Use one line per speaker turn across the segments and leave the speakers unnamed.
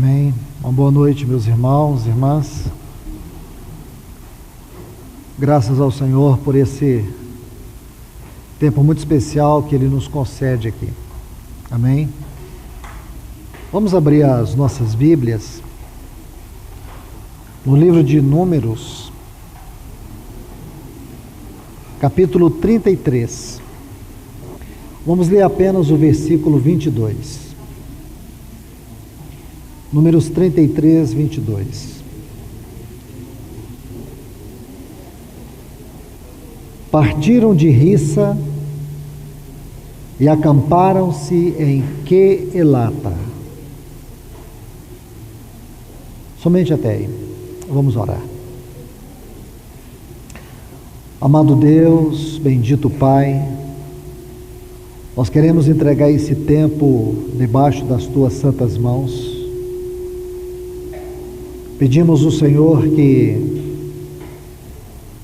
Amém. Uma boa noite, meus irmãos e irmãs. Graças ao Senhor por esse tempo muito especial que Ele nos concede aqui. Amém. Vamos abrir as nossas Bíblias no livro de Números, capítulo 33. Vamos ler apenas o versículo 22. Números 33, 22. Partiram de Rissa e acamparam-se em Quelata. Somente até aí. Vamos orar. Amado Deus, bendito Pai, nós queremos entregar esse tempo debaixo das Tuas santas mãos. Pedimos ao Senhor que,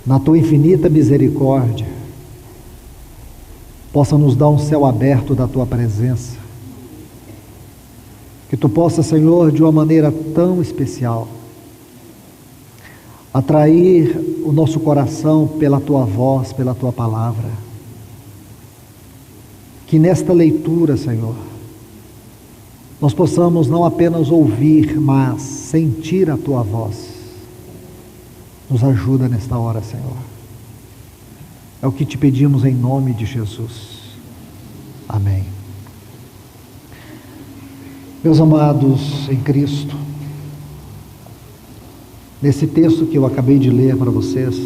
na Tua infinita misericórdia, possa nos dar um céu aberto da Tua presença. Que Tu possa, Senhor, de uma maneira tão especial, atrair o nosso coração pela Tua voz, pela Tua palavra. Que nesta leitura, Senhor, nós possamos não apenas ouvir, mas sentir a Tua voz. Nos ajuda nesta hora, Senhor. É o que te pedimos em nome de Jesus. Amém. Meus amados em Cristo, nesse texto que eu acabei de ler para vocês,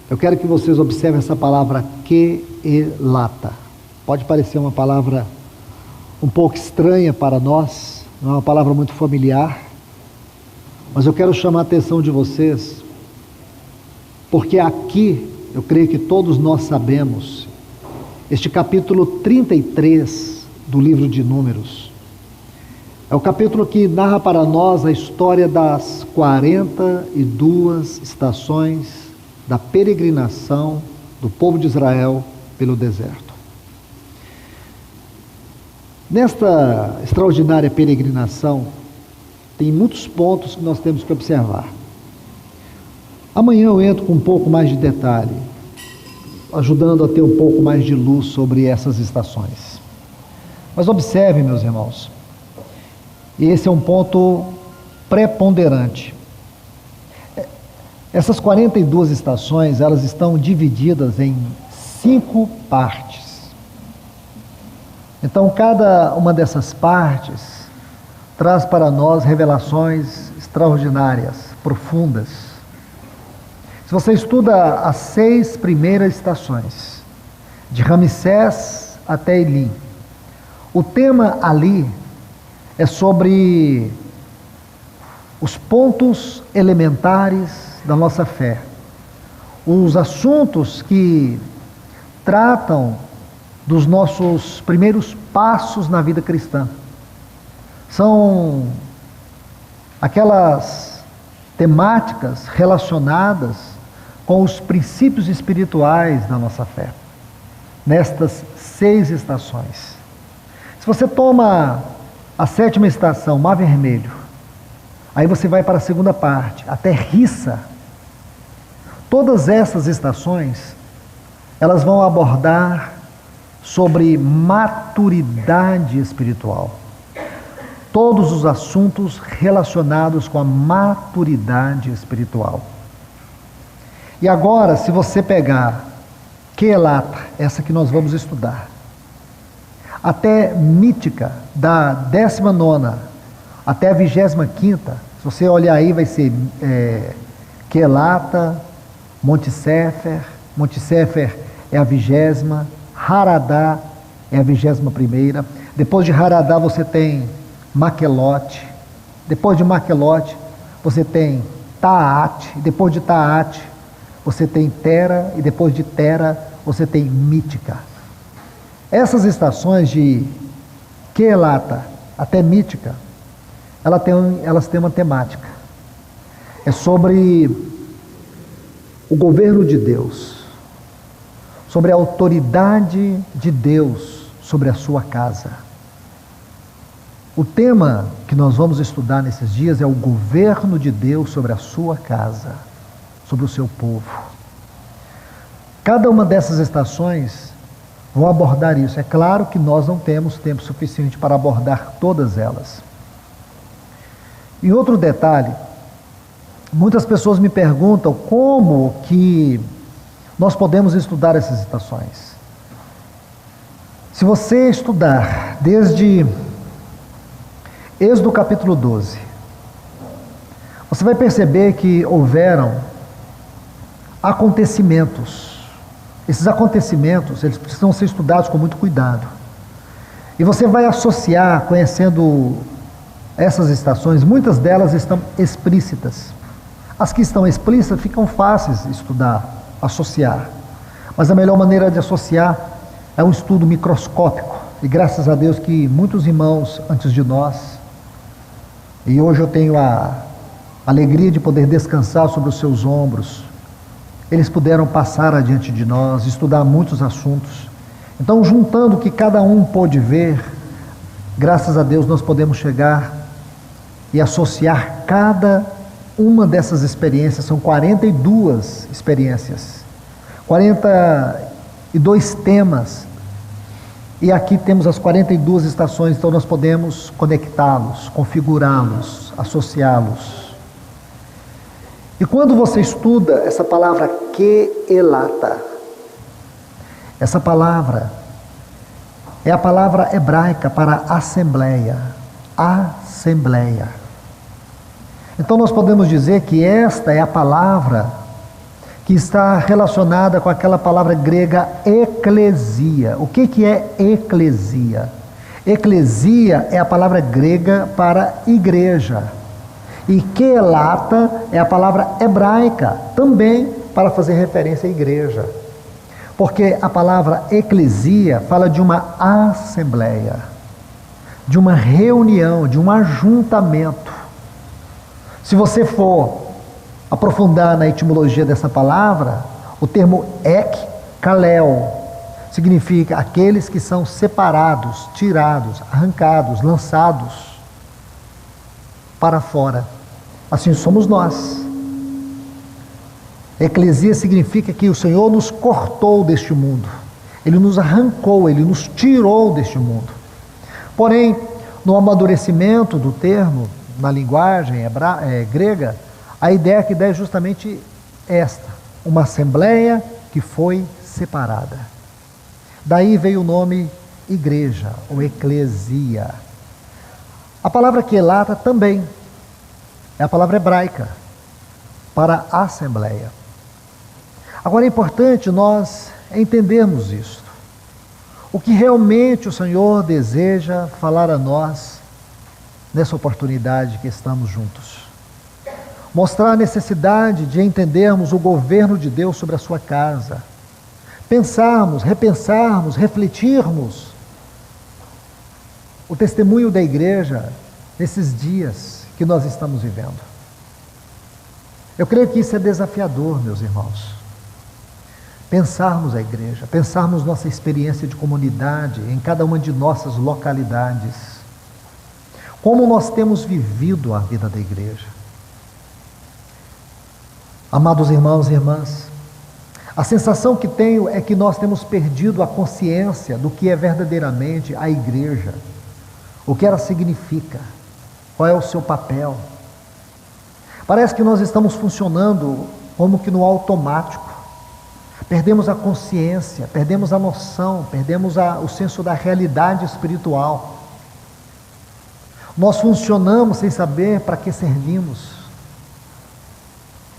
eu quero que vocês observem essa palavra Quelata. Pode parecer uma palavra um pouco estranha para nós, não é uma palavra muito familiar, mas eu quero chamar a atenção de vocês, porque aqui, eu creio que todos nós sabemos, este capítulo 33 do livro de Números, é o capítulo que narra para nós a história das 42 estações da peregrinação do povo de Israel pelo deserto. Nesta extraordinária peregrinação, tem muitos pontos que nós temos que observar. Amanhã eu entro com um pouco mais de detalhe, ajudando a ter um pouco mais de luz sobre essas estações. Mas observem, meus irmãos, esse é um ponto preponderante. Essas 42 estações, elas estão divididas em 5 partes. Então, cada uma dessas partes traz para nós revelações extraordinárias, profundas. Se você estuda as 6 primeiras estações, de Ramsés até Elim, o tema ali é sobre os pontos elementares da nossa fé, os assuntos que tratam dos nossos primeiros passos na vida cristã. São aquelas temáticas relacionadas com os princípios espirituais da nossa fé, nestas 6 estações. Se você toma a 7ª estação, Mar Vermelho, aí você vai para a segunda parte, até Rissa. Todas essas estações, elas vão abordar sobre maturidade espiritual. Todos os assuntos relacionados com a maturidade espiritual. E agora, se você pegar Quelata, essa que nós vamos estudar, até Mítica, da 19ª até a 25ª, se você olhar aí, vai ser Quelata, Monte Sefer é a 20ª, Haradá é a 21ª, depois de Haradá você tem Maquelote, depois de Maquelote você tem Taate, depois de Taate você tem Tera, e depois de Tera você tem Mítica. Essas estações de Quelata até Mítica, elas têm uma temática, é sobre o governo de Deus, sobre a autoridade de Deus sobre a sua casa. O tema que nós vamos estudar nesses dias é o governo de Deus sobre a sua casa, sobre o seu povo. Cada uma dessas estações vão abordar isso. É claro que nós não temos tempo suficiente para abordar todas elas. E outro detalhe, muitas pessoas me perguntam como que nós podemos estudar essas estações. Se você estudar desde Êxodo capítulo 12, você vai perceber que houveram acontecimentos. Esses acontecimentos, eles precisam ser estudados com muito cuidado. E você vai associar, conhecendo essas estações, muitas delas estão explícitas. As que estão explícitas ficam fáceis de estudar, associar. Mas a melhor maneira de associar é um estudo microscópico. E graças a Deus que muitos irmãos antes de nós, e hoje eu tenho a alegria de poder descansar sobre os seus ombros, eles puderam passar adiante de nós, estudar muitos assuntos. Então, juntando o que cada um pôde ver, graças a Deus nós podemos chegar e associar cada uma dessas experiências. São 42 experiências, 42 temas, e aqui temos as 42 estações, então nós podemos conectá-los, configurá-los, associá-los. E quando você estuda essa palavra quelata, essa palavra é a palavra hebraica para assembleia, assembleia. Então nós podemos dizer que esta é a palavra que está relacionada com aquela palavra grega eclesia. O que é eclesia? Eclesia é a palavra grega para igreja. E quelata é a palavra hebraica, também para fazer referência à igreja. Porque a palavra eclesia fala de uma assembleia, de uma reunião, de um ajuntamento. Se você for aprofundar na etimologia dessa palavra, o termo ek-kalel significa aqueles que são separados, tirados, arrancados, lançados para fora. Assim somos nós. Eclesia significa que o Senhor nos cortou deste mundo, Ele nos arrancou, Ele nos tirou deste mundo. Porém, no amadurecimento do termo, na linguagem grega, a ideia que dá é justamente esta: uma assembleia que foi separada. Daí veio o nome igreja, ou eclesia. A palavra quelata também é a palavra hebraica para assembleia. Agora é importante nós entendermos isto. O que realmente o Senhor deseja falar a nós nessa oportunidade que estamos juntos. Mostrar a necessidade de entendermos o governo de Deus sobre a sua casa. Pensarmos, repensarmos, refletirmos o testemunho da igreja nesses dias que nós estamos vivendo. Eu creio que isso é desafiador, meus irmãos. Pensarmos a igreja, pensarmos nossa experiência de comunidade em cada uma de nossas localidades. Como nós temos vivido a vida da igreja. Amados irmãos e irmãs, a sensação que tenho é que nós temos perdido a consciência do que é verdadeiramente a igreja, o que ela significa, qual é o seu papel. Parece que nós estamos funcionando como que no automático. Perdemos a consciência, perdemos a noção, perdemos o senso da realidade espiritual. Nós funcionamos sem saber para que servimos.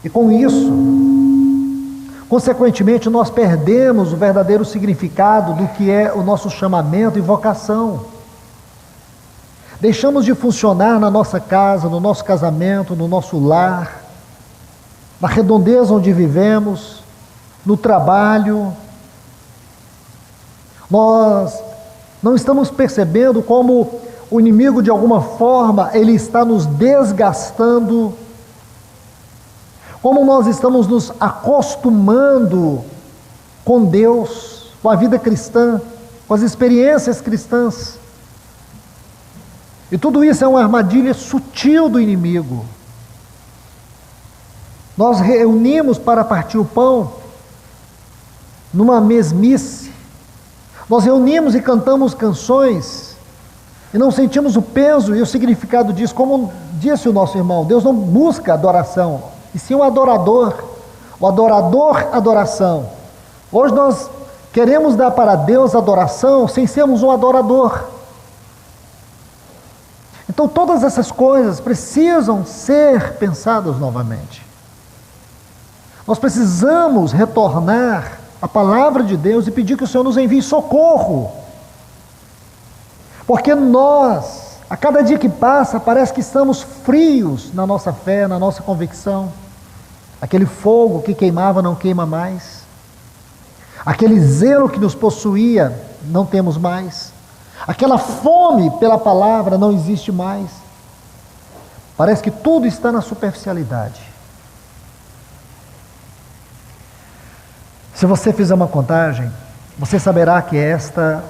E com isso, consequentemente, nós perdemos o verdadeiro significado do que é o nosso chamamento e vocação. Deixamos de funcionar na nossa casa, no nosso casamento, no nosso lar, na redondeza onde vivemos, no trabalho. Nós não estamos percebendo como o inimigo, de alguma forma, ele está nos desgastando. Como nós estamos nos acostumando com Deus, com a vida cristã, com as experiências cristãs. E tudo isso é uma armadilha sutil do inimigo. Nós reunimos para partir o pão numa mesmice. Nós reunimos e cantamos canções e não sentimos o peso e o significado disso. Como disse o nosso irmão, Deus não busca adoração, e sim o adorador. O adorador, adoração. Hoje nós queremos dar para Deus adoração sem sermos um adorador. Então todas essas coisas precisam ser pensadas novamente. Nós precisamos retornar à palavra de Deus e pedir que o Senhor nos envie socorro. Porque nós, a cada dia que passa, parece que estamos frios na nossa fé, na nossa convicção. Aquele fogo que queimava não queima mais. Aquele zelo que nos possuía, não temos mais. Aquela fome pela palavra não existe mais. Parece que tudo está na superficialidade. Se você fizer uma contagem, você saberá que esta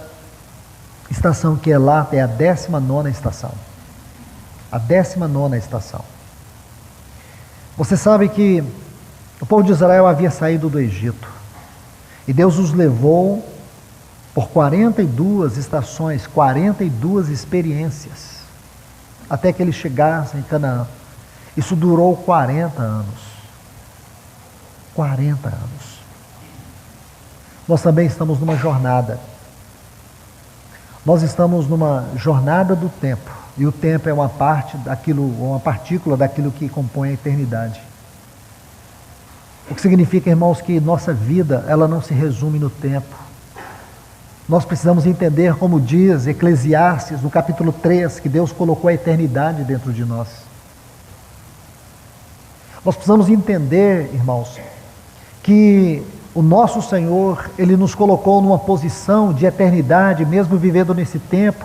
estação que é lá é a 19ª estação. A 19ª estação. Você sabe que o povo de Israel havia saído do Egito. E Deus os levou por 42 estações, 42 experiências, até que eles chegassem em Canaã. Isso durou 40 anos. 40 anos. Nós também estamos numa jornada. Nós estamos numa jornada do tempo. E o tempo é uma parte daquilo, uma partícula daquilo que compõe a eternidade. O que significa, irmãos, que nossa vida, ela não se resume no tempo. Nós precisamos entender, como diz Eclesiastes, no capítulo 3, que Deus colocou a eternidade dentro de nós. Nós precisamos entender, irmãos, que o nosso Senhor, Ele nos colocou numa posição de eternidade, mesmo vivendo nesse tempo,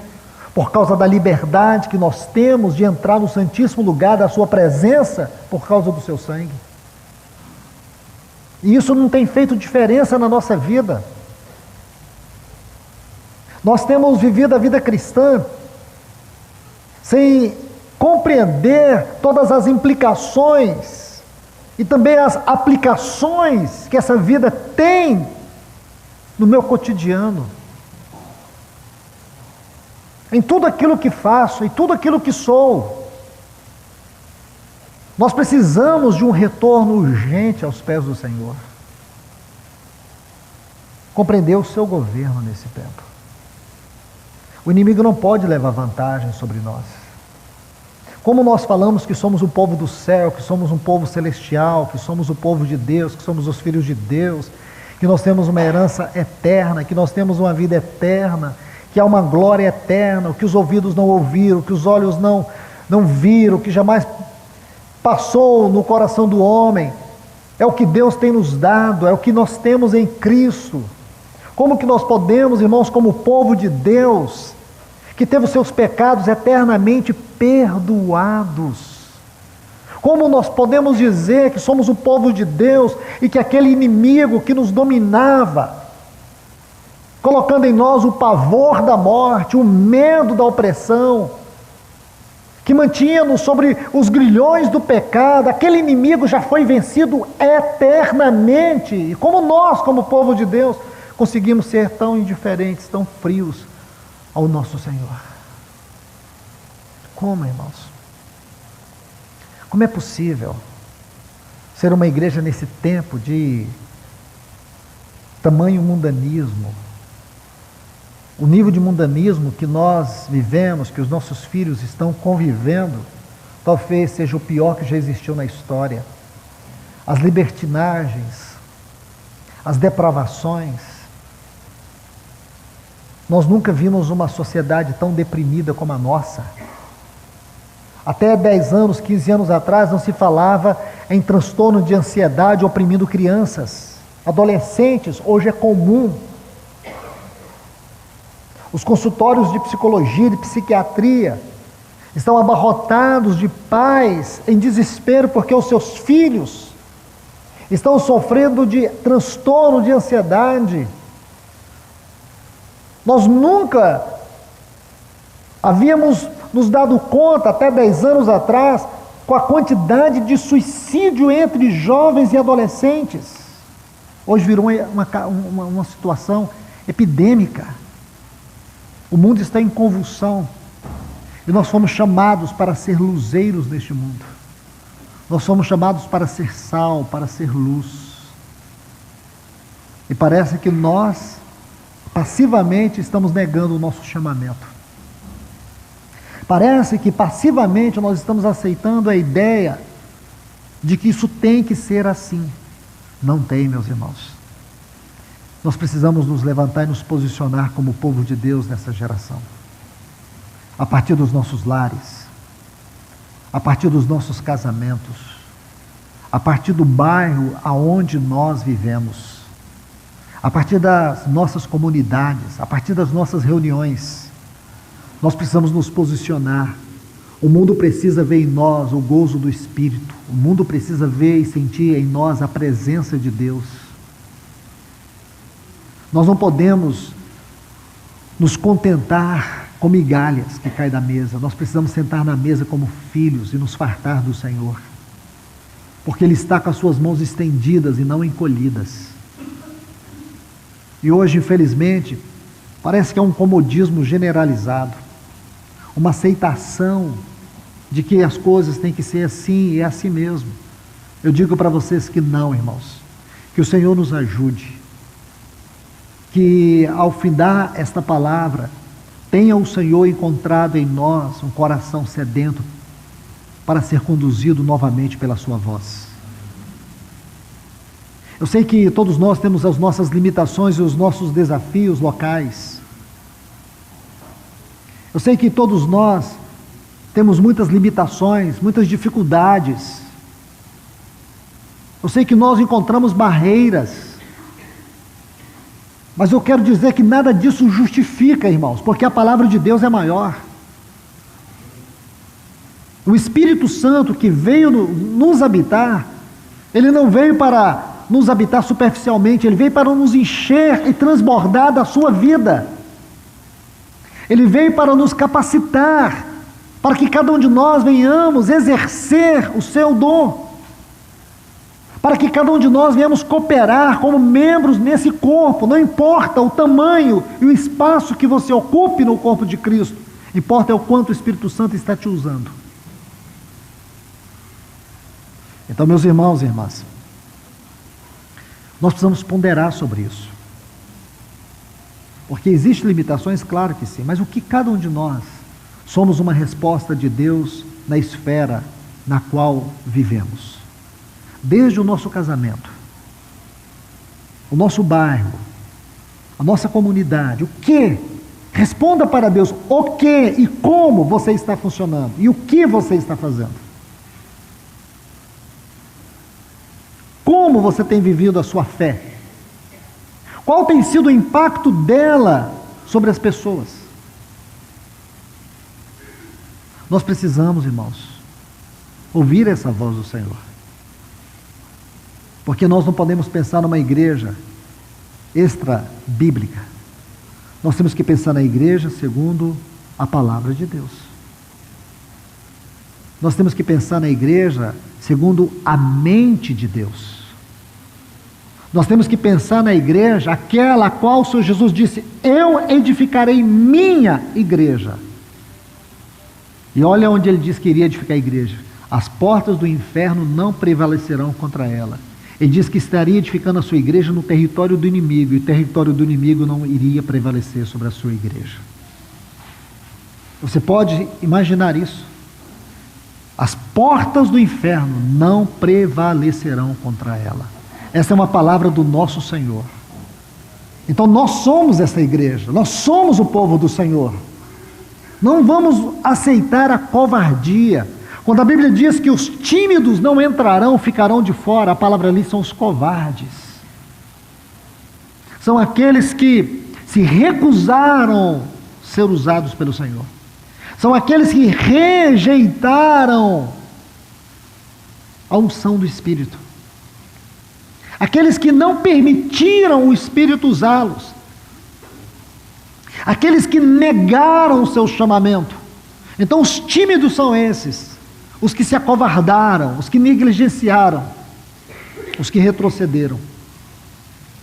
por causa da liberdade que nós temos de entrar no santíssimo lugar da Sua presença, por causa do Seu sangue. E isso não tem feito diferença na nossa vida. Nós temos vivido a vida cristã sem compreender todas as implicações e também as aplicações que essa vida tem no meu cotidiano. Em tudo aquilo que faço, em tudo aquilo que sou. Nós precisamos de um retorno urgente aos pés do Senhor. Compreender o seu governo nesse tempo. O inimigo não pode levar vantagem sobre nós. Como nós falamos que somos o povo do céu, que somos um povo celestial, que somos o povo de Deus, que somos os filhos de Deus, que nós temos uma herança eterna, que nós temos uma vida eterna, que há uma glória eterna, o que os ouvidos não ouviram, o que os olhos não viram, o que jamais passou no coração do homem, é o que Deus tem nos dado, é o que nós temos em Cristo. Como que nós podemos, irmãos, como povo de Deus, que teve os seus pecados eternamente perdoados, como nós podemos dizer que somos o povo de Deus e que aquele inimigo que nos dominava, colocando em nós o pavor da morte, o medo da opressão, que mantinha-nos sobre os grilhões do pecado, aquele inimigo já foi vencido eternamente. E como nós, como povo de Deus, conseguimos ser tão indiferentes, tão frios ao nosso Senhor? Como, irmãos? Como é possível ser uma igreja nesse tempo de tamanho mundanismo? O nível de mundanismo que nós vivemos, que os nossos filhos estão convivendo, talvez seja o pior que já existiu na história. As libertinagens, as depravações. Nós nunca vimos uma sociedade tão deprimida como a nossa. Até 10 anos, 15 anos atrás, não se falava em transtorno de ansiedade oprimindo crianças, adolescentes. Hoje é comum. Os consultórios de psicologia, de psiquiatria, estão abarrotados de pais em desespero porque os seus filhos estão sofrendo de transtorno de ansiedade. Nós nunca havíamos nos dado conta, até 10 anos atrás, com a quantidade de suicídio entre jovens e adolescentes. Hoje virou uma situação epidêmica. O mundo está em convulsão. E nós fomos chamados para ser luzeiros neste mundo. Nós fomos chamados para ser sal, para ser luz. E parece que nós, passivamente, estamos negando o nosso chamamento. Parece que passivamente nós estamos aceitando a ideia de que isso tem que ser assim. Não tem, meus irmãos. Nós precisamos nos levantar e nos posicionar como povo de Deus nessa geração. A partir dos nossos lares, a partir dos nossos casamentos, a partir do bairro aonde nós vivemos, a partir das nossas comunidades, a partir das nossas reuniões, nós precisamos nos posicionar. O mundo precisa ver em nós o gozo do Espírito, o mundo precisa ver e sentir em nós a presença de Deus. Nós não podemos nos contentar com migalhas que caem da mesa. Nós precisamos sentar na mesa como filhos e nos fartar do Senhor, porque Ele está com as suas mãos estendidas e não encolhidas. E hoje, infelizmente, parece que é um comodismo generalizado, uma aceitação de que as coisas têm que ser assim e é assim mesmo. Eu digo para vocês que não, irmãos, que o Senhor nos ajude, que ao findar esta palavra, tenha o Senhor encontrado em nós um coração sedento para ser conduzido novamente pela sua voz. Eu sei que todos nós temos as nossas limitações e os nossos desafios locais. Eu sei que todos nós temos muitas limitações, muitas dificuldades. Eu sei que nós encontramos barreiras. Mas eu quero dizer que nada disso justifica, irmãos, porque a palavra de Deus é maior. O Espírito Santo que veio nos habitar, ele não veio para nos habitar superficialmente, ele veio para nos encher e transbordar da sua vida. Ele veio para nos capacitar, para que cada um de nós venhamos exercer o seu dom, para que cada um de nós venhamos cooperar como membros nesse corpo. Não importa o tamanho e o espaço que você ocupe no corpo de Cristo, importa é o quanto o Espírito Santo está te usando. Então, meus irmãos e irmãs, nós precisamos ponderar sobre isso. Porque existem limitações, claro que sim, mas o que cada um de nós somos uma resposta de Deus na esfera na qual vivemos. Desde o nosso casamento, o nosso bairro, a nossa comunidade, o que? Responda para Deus o que e como você está funcionando e o que você está fazendo. Como você tem vivido a sua fé? Qual tem sido o impacto dela sobre as pessoas? Nós precisamos, irmãos, ouvir essa voz do Senhor. Porque nós não podemos pensar numa igreja extra-bíblica. Nós temos que pensar na igreja segundo a palavra de Deus. Nós temos que pensar na igreja segundo a mente de Deus. Nós temos que pensar na igreja, aquela a qual o Senhor Jesus disse: eu edificarei minha igreja. E olha onde ele diz que iria edificar a igreja: as portas do inferno não prevalecerão contra ela. Ele diz que estaria edificando a sua igreja no território do inimigo, e o território do inimigo não iria prevalecer sobre a sua igreja. Você pode imaginar isso? As portas do inferno não prevalecerão contra ela. Essa é uma palavra do nosso Senhor. Então nós somos essa igreja, nós somos o povo do Senhor. Não vamos aceitar a covardia. Quando a Bíblia diz que os tímidos não entrarão, ficarão de fora, a palavra ali são os covardes. São aqueles que se recusaram ser usados pelo Senhor. São aqueles que rejeitaram a unção do Espírito. Aqueles que não permitiram o Espírito usá-los. Aqueles que negaram o seu chamamento. Então os tímidos são esses, os que se acovardaram, os que negligenciaram, os que retrocederam.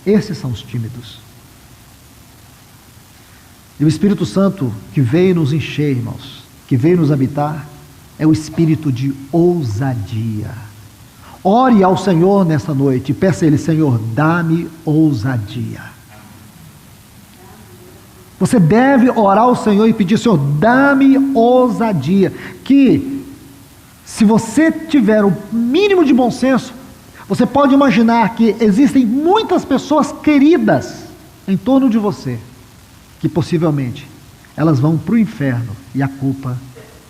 Esses são os tímidos. E o Espírito Santo que veio nos encher, irmãos, que veio nos habitar, é o espírito de ousadia. Ore ao Senhor nesta noite e peça a Ele: Senhor, dá-me ousadia. Você deve orar ao Senhor e pedir: Senhor, dá-me ousadia. Que, se você tiver o mínimo de bom senso, você pode imaginar que existem muitas pessoas queridas em torno de você, que possivelmente elas vão para o inferno e a culpa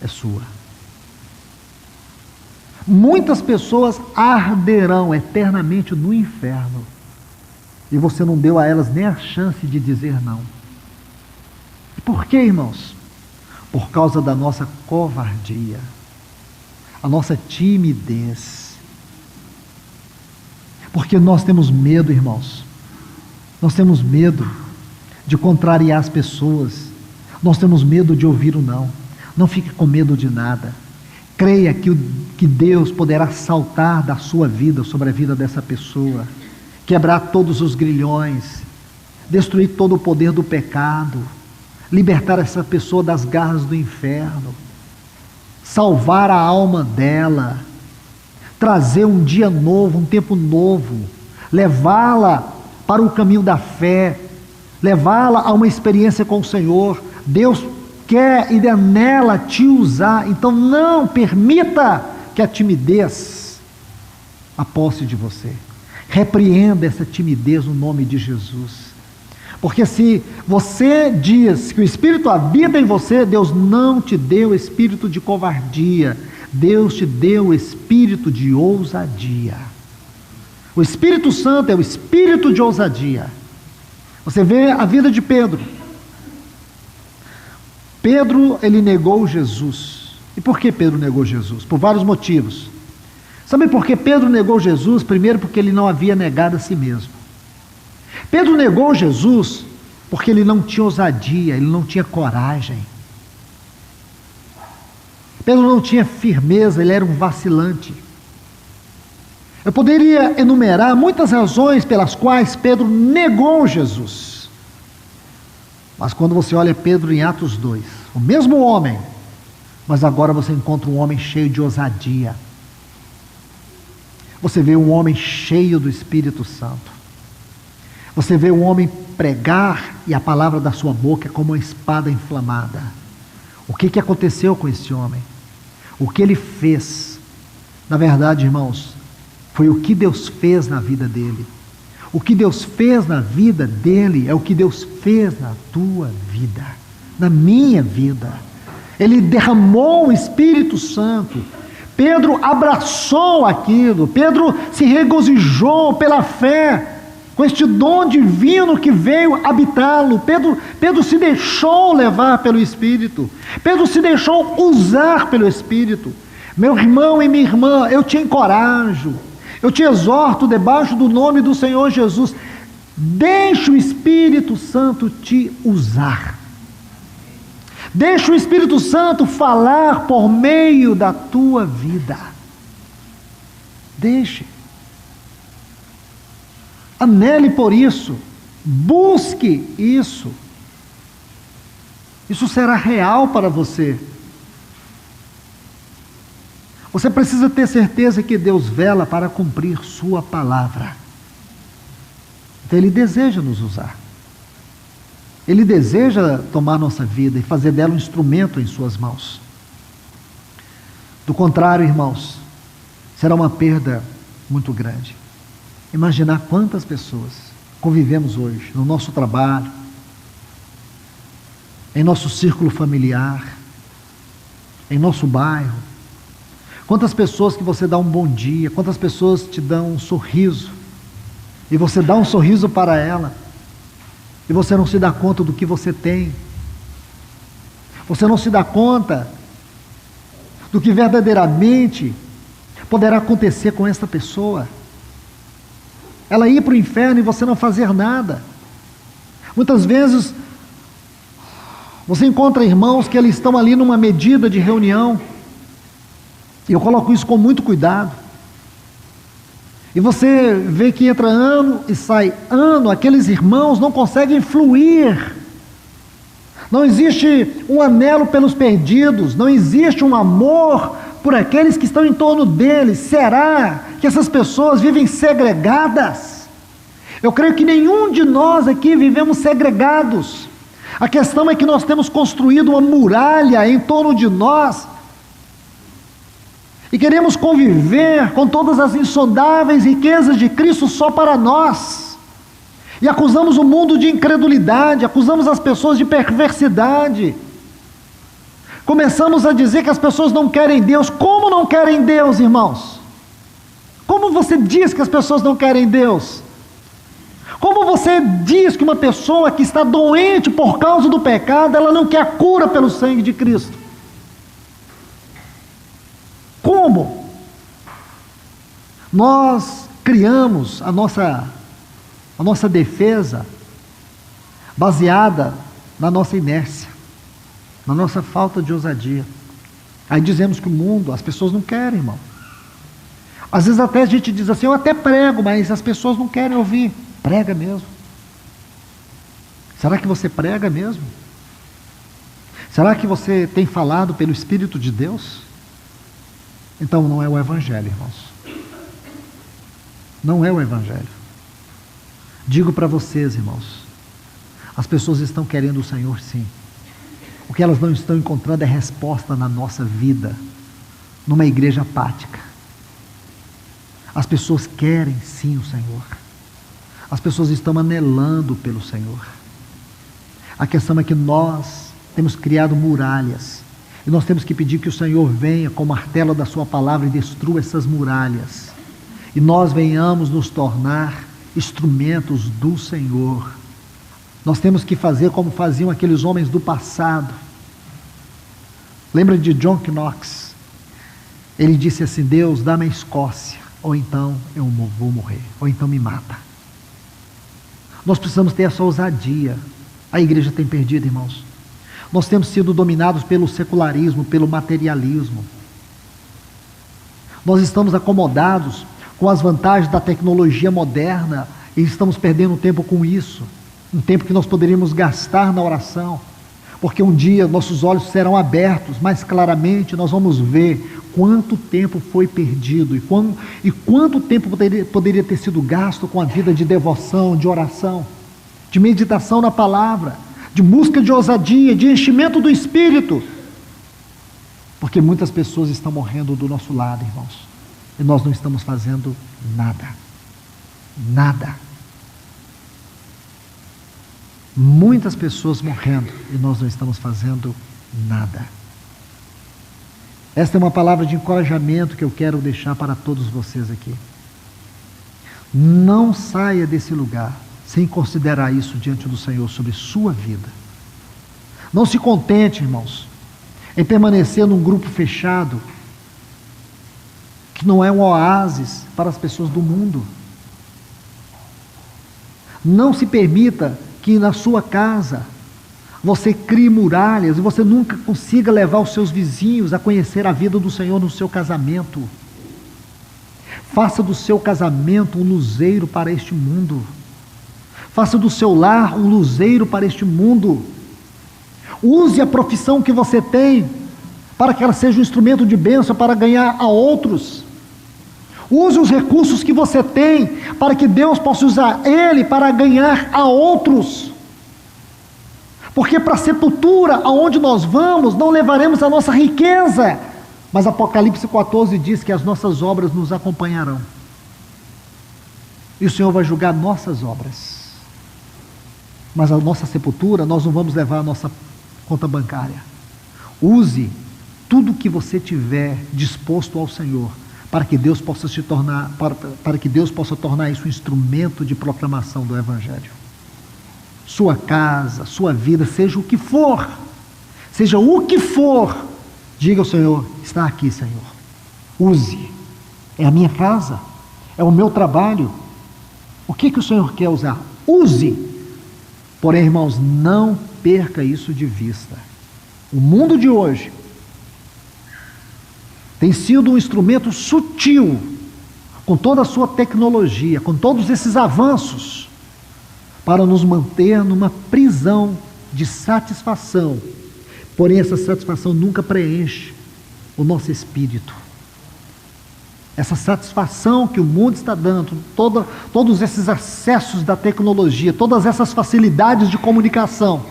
é sua. Muitas pessoas arderão eternamente no inferno e você não deu a elas nem a chance de dizer não. Por quê, irmãos? Por causa da nossa covardia, a nossa timidez. Porque nós temos medo, irmãos. Nós temos medo de contrariar as pessoas. Nós temos medo de ouvir o não. Não fique com medo de nada. Creia que Deus poderá saltar da sua vida sobre a vida dessa pessoa, quebrar todos os grilhões, destruir todo o poder do pecado, libertar essa pessoa das garras do inferno, salvar a alma dela, trazer um dia novo, um tempo novo, levá-la para o caminho da fé, levá-la a uma experiência com o Senhor. Deus quer e é nela te usar. Então não permita que a timidez aposse de você. Repreenda essa timidez no nome de Jesus. Porque se você diz que o Espírito habita em você, Deus não te deu espírito de covardia, Deus te deu espírito de ousadia. O Espírito Santo é o espírito de ousadia. Você vê a vida de Pedro. Pedro, ele negou Jesus. E por que Pedro negou Jesus? Por vários motivos. Sabe por que Pedro negou Jesus? Primeiro, porque ele não havia negado a si mesmo. Pedro negou Jesus porque ele não tinha ousadia, ele não tinha coragem. Pedro não tinha firmeza, ele era um vacilante. Eu poderia enumerar muitas razões pelas quais Pedro negou Jesus. Mas quando você olha Pedro em Atos 2, o mesmo homem, mas agora você encontra um homem cheio de ousadia. Você vê um homem cheio do Espírito Santo. Você vê um homem pregar e a palavra da sua boca é como uma espada inflamada. O que aconteceu com esse homem? O que ele fez? Na verdade, irmãos, foi o que Deus fez na vida dele. O que Deus fez na vida dele é o que Deus fez na tua vida, na minha vida. Ele derramou o Espírito Santo. Pedro abraçou aquilo. Pedro se regozijou pela fé com este dom divino que veio habitá-lo. Pedro se deixou levar pelo Espírito. Pedro se deixou usar pelo Espírito. Meu irmão e minha irmã, eu te encorajo, eu te exorto debaixo do nome do Senhor Jesus, deixe o Espírito Santo te usar. Deixe o Espírito Santo falar por meio da tua vida. Deixe. Anele por isso. Busque isso. Isso será real para você. Você precisa ter certeza que Deus vela para cumprir sua palavra. Então Ele deseja nos usar. Ele deseja tomar nossa vida e fazer dela um instrumento em suas mãos. Do contrário, irmãos, será uma perda muito grande. Imaginar quantas pessoas convivemos hoje, no nosso trabalho, em nosso círculo familiar, em nosso bairro. Quantas pessoas que você dá um bom dia, quantas pessoas te dão um sorriso, e você dá um sorriso para ela, e você não se dá conta do que você tem. Você não se dá conta do que verdadeiramente poderá acontecer com esta pessoa. Ela ir para o inferno e você não fazer nada. Muitas vezes Você encontra irmãos que eles estão ali numa medida de reunião, e eu coloco isso com muito cuidado, e você vê que entra ano e sai ano, aqueles irmãos não conseguem fluir, não existe um anelo pelos perdidos, não existe um amor por aqueles que estão em torno deles. Será que essas pessoas vivem segregadas? Eu creio que nenhum de nós aqui vivemos segregados. A questão é que nós temos construído uma muralha em torno de nós e queremos conviver com todas as insondáveis riquezas de Cristo só para nós, e acusamos o mundo de incredulidade, acusamos as pessoas de perversidade, começamos a dizer que as pessoas não querem Deus. Como não querem Deus, irmãos? Como você diz que as pessoas não querem Deus? Como você diz que uma pessoa que está doente por causa do pecado, ela não quer a cura pelo sangue de Cristo? Como? Nós criamos a nossa defesa baseada na nossa inércia, na nossa falta de ousadia. Aí dizemos que o mundo, as pessoas não querem, irmão. Às vezes até a gente diz assim, eu até prego, mas as pessoas não querem ouvir. Prega mesmo. Será que você prega mesmo? Será que você tem falado pelo Espírito de Deus? Então não é o Evangelho, irmãos. Não é o Evangelho. Digo para vocês, irmãos, as pessoas estão querendo o Senhor, sim. O que elas não estão encontrando é resposta na nossa vida, numa igreja apática. As pessoas querem sim o Senhor. As pessoas estão anelando pelo Senhor. A questão é que nós temos criado muralhas, e nós temos que pedir que o Senhor venha com o martelo da sua palavra e destrua essas muralhas, e nós venhamos nos tornar instrumentos do Senhor. Nós temos que fazer como faziam aqueles homens do passado. Lembra de John Knox? Ele disse assim, Deus, dá-me a Escócia, ou então eu vou morrer, ou então me mata. Nós precisamos ter essa ousadia. A igreja tem perdido, irmãos. Nós temos sido dominados pelo secularismo, pelo materialismo. Nós estamos acomodados com as vantagens da tecnologia moderna e estamos perdendo tempo com isso. Um tempo que nós poderíamos gastar na oração, porque um dia nossos olhos serão abertos, mais claramente nós vamos ver quanto tempo foi perdido e quanto tempo poderia ter sido gasto com a vida de devoção, de oração, de meditação na palavra, de busca de ousadia, de enchimento do Espírito, porque muitas pessoas estão morrendo do nosso lado, irmãos, e nós não estamos fazendo nada. Muitas pessoas morrendo e nós não estamos fazendo nada. Esta é uma palavra de encorajamento que eu quero deixar para todos vocês aqui. Não saia desse lugar sem considerar isso diante do Senhor sobre sua vida. Não se contente, irmãos, em permanecer num grupo fechado, que não é um oásis para as pessoas do mundo. Não se permita que na sua casa você crie muralhas e você nunca consiga levar os seus vizinhos a conhecer a vida do Senhor no seu casamento. Faça do seu casamento um luzeiro para este mundo. Faça do seu lar um luzeiro para este mundo. Use a profissão que você tem para que ela seja um instrumento de bênção para ganhar a outros. Use os recursos que você tem para que Deus possa usar ele para ganhar a outros. Porque para a sepultura, aonde nós vamos, não levaremos a nossa riqueza. Mas Apocalipse 14 diz que as nossas obras nos acompanharão. E o Senhor vai julgar nossas obras. Mas a nossa sepultura, nós não vamos levar a nossa conta bancária. Use tudo que você tiver disposto ao Senhor, para que Deus possa para que Deus possa tornar isso um instrumento de proclamação do Evangelho. Sua casa, sua vida, seja o que for, diga ao Senhor, está aqui, Senhor, use, é a minha casa, é o meu trabalho, o que o Senhor quer usar? Use, porém, irmãos, não perca isso de vista. O mundo de hoje tem sido um instrumento sutil, com toda a sua tecnologia, com todos esses avanços, para nos manter numa prisão de satisfação. Porém, essa satisfação nunca preenche o nosso espírito. Essa satisfação que o mundo está dando, todos esses acessos da tecnologia, todas essas facilidades de comunicação,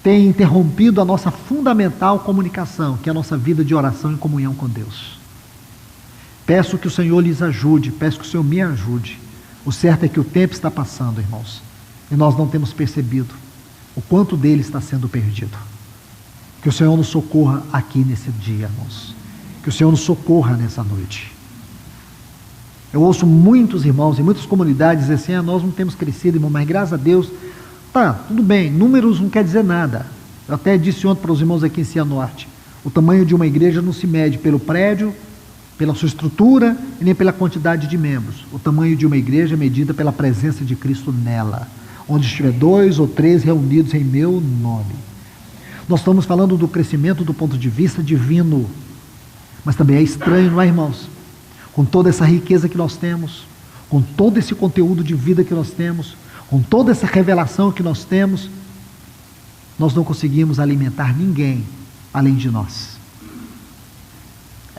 têm interrompido a nossa fundamental comunicação, que é a nossa vida de oração e comunhão com Deus. Peço que o Senhor lhes ajude, peço que o Senhor me ajude. O certo é que o tempo está passando, irmãos, e nós não temos percebido o quanto dele está sendo perdido. Que o Senhor nos socorra aqui nesse dia, irmãos. Que o Senhor nos socorra nessa noite. Eu ouço muitos irmãos em muitas comunidades dizer assim: nós não temos crescido, irmão, mas graças a Deus, tá, tudo bem, números não quer dizer nada. Eu até disse ontem para os irmãos aqui em Cianorte, o tamanho de uma igreja não se mede pelo prédio, pela sua estrutura e nem pela quantidade de membros. O tamanho de uma igreja é medida pela presença de Cristo nela. Onde estiver 2 ou 3 reunidos em meu nome. Nós estamos falando do crescimento do ponto de vista divino. Mas também é estranho, não é, irmãos? Com toda essa riqueza que nós temos, com todo esse conteúdo de vida que nós temos, com toda essa revelação que nós temos, nós não conseguimos alimentar ninguém além de nós.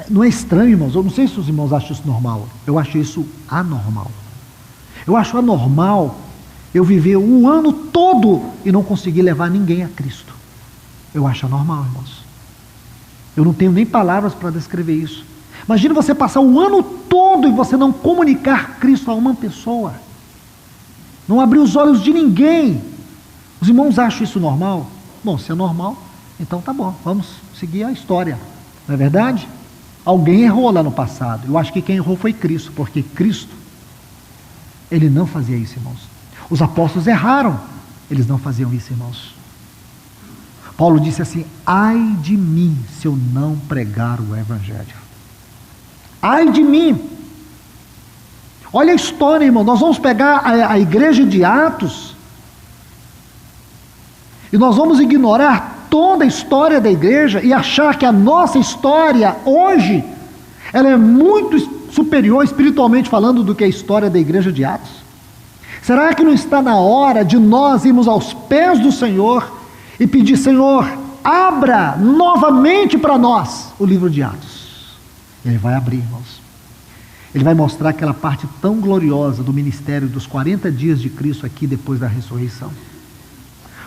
Não é estranho, irmãos? Eu não sei se os irmãos acham isso normal. Eu acho isso anormal. Eu acho anormal eu viver um ano todo e não conseguir levar ninguém a Cristo. Eu acho anormal, irmãos. Eu não tenho nem palavras para descrever isso. Imagina você passar o ano todo e você não comunicar Cristo a uma pessoa. Não abrir os olhos de ninguém. Os irmãos acham isso normal? Bom, se é normal, então tá bom, vamos seguir a história. Não é verdade? Alguém errou lá no passado. Eu acho que quem errou foi Cristo, porque Cristo, ele não fazia isso, irmãos. Os apóstolos erraram, eles não faziam isso, irmãos. Paulo disse assim: ai de mim se eu não pregar o Evangelho. Ai de mim. Olha a história, irmão. Nós vamos pegar a igreja de Atos e nós vamos ignorar toda a história da igreja e achar que a nossa história hoje ela é muito superior espiritualmente falando do que a história da igreja de Atos. Será que não está na hora de nós irmos aos pés do Senhor e pedir: Senhor, abra novamente para nós o livro de Atos? Ele vai abrir, irmãos. Ele vai mostrar aquela parte tão gloriosa do ministério dos 40 dias de Cristo aqui depois da ressurreição.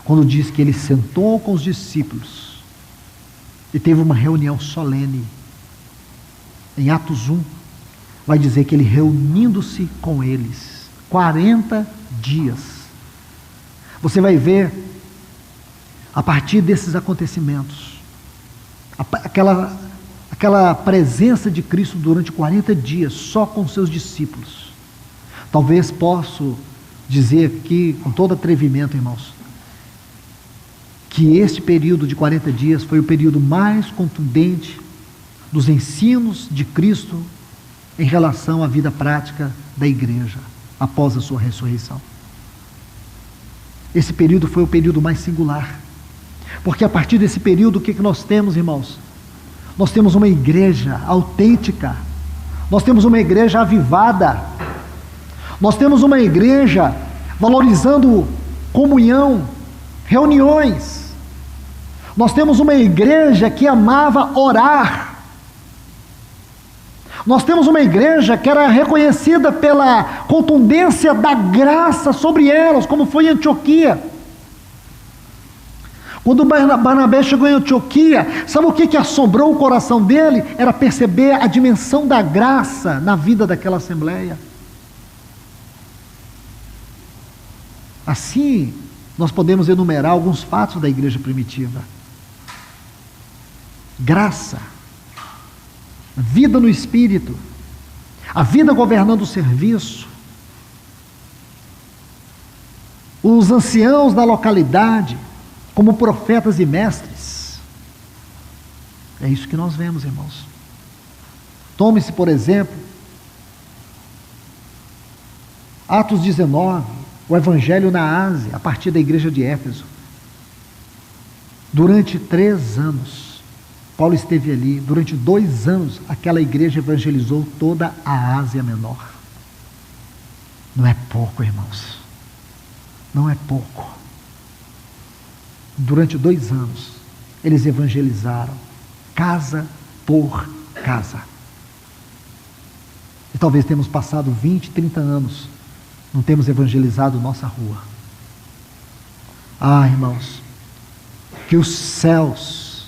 Quando diz que ele sentou com os discípulos e teve uma reunião solene. Em Atos 1, vai dizer que ele reunindo-se com eles 40 dias. Você vai ver, a partir desses acontecimentos, aquela presença de Cristo durante 40 dias, só com seus discípulos. Talvez posso dizer aqui, com todo atrevimento, irmãos, que este período de 40 dias foi o período mais contundente dos ensinos de Cristo em relação à vida prática da igreja, após a sua ressurreição. Esse período foi o período mais singular, porque a partir desse período, o que nós temos, irmãos? Nós temos uma igreja autêntica, nós temos uma igreja avivada, nós temos uma igreja valorizando comunhão, reuniões, nós temos uma igreja que amava orar, nós temos uma igreja que era reconhecida pela contundência da graça sobre elas, como foi em Antioquia. Quando Barnabé chegou em Antioquia, sabe o que assombrou o coração dele? Era perceber a dimensão da graça na vida daquela assembleia. Assim, nós podemos enumerar alguns fatos da igreja primitiva. Graça, vida no Espírito, a vida governando o serviço, os anciãos da localidade, como profetas e mestres. É isso que nós vemos, irmãos. Tome-se, por exemplo, Atos 19, o Evangelho na Ásia, a partir da igreja de Éfeso. Durante 3 anos, Paulo esteve ali. Durante 2 anos, aquela igreja evangelizou toda a Ásia Menor. Não é pouco, irmãos. Não é pouco. Durante 2 anos, eles evangelizaram, casa por casa. E talvez temos passado 20, 30 anos, não temos evangelizado nossa rua. Ah, irmãos, que os céus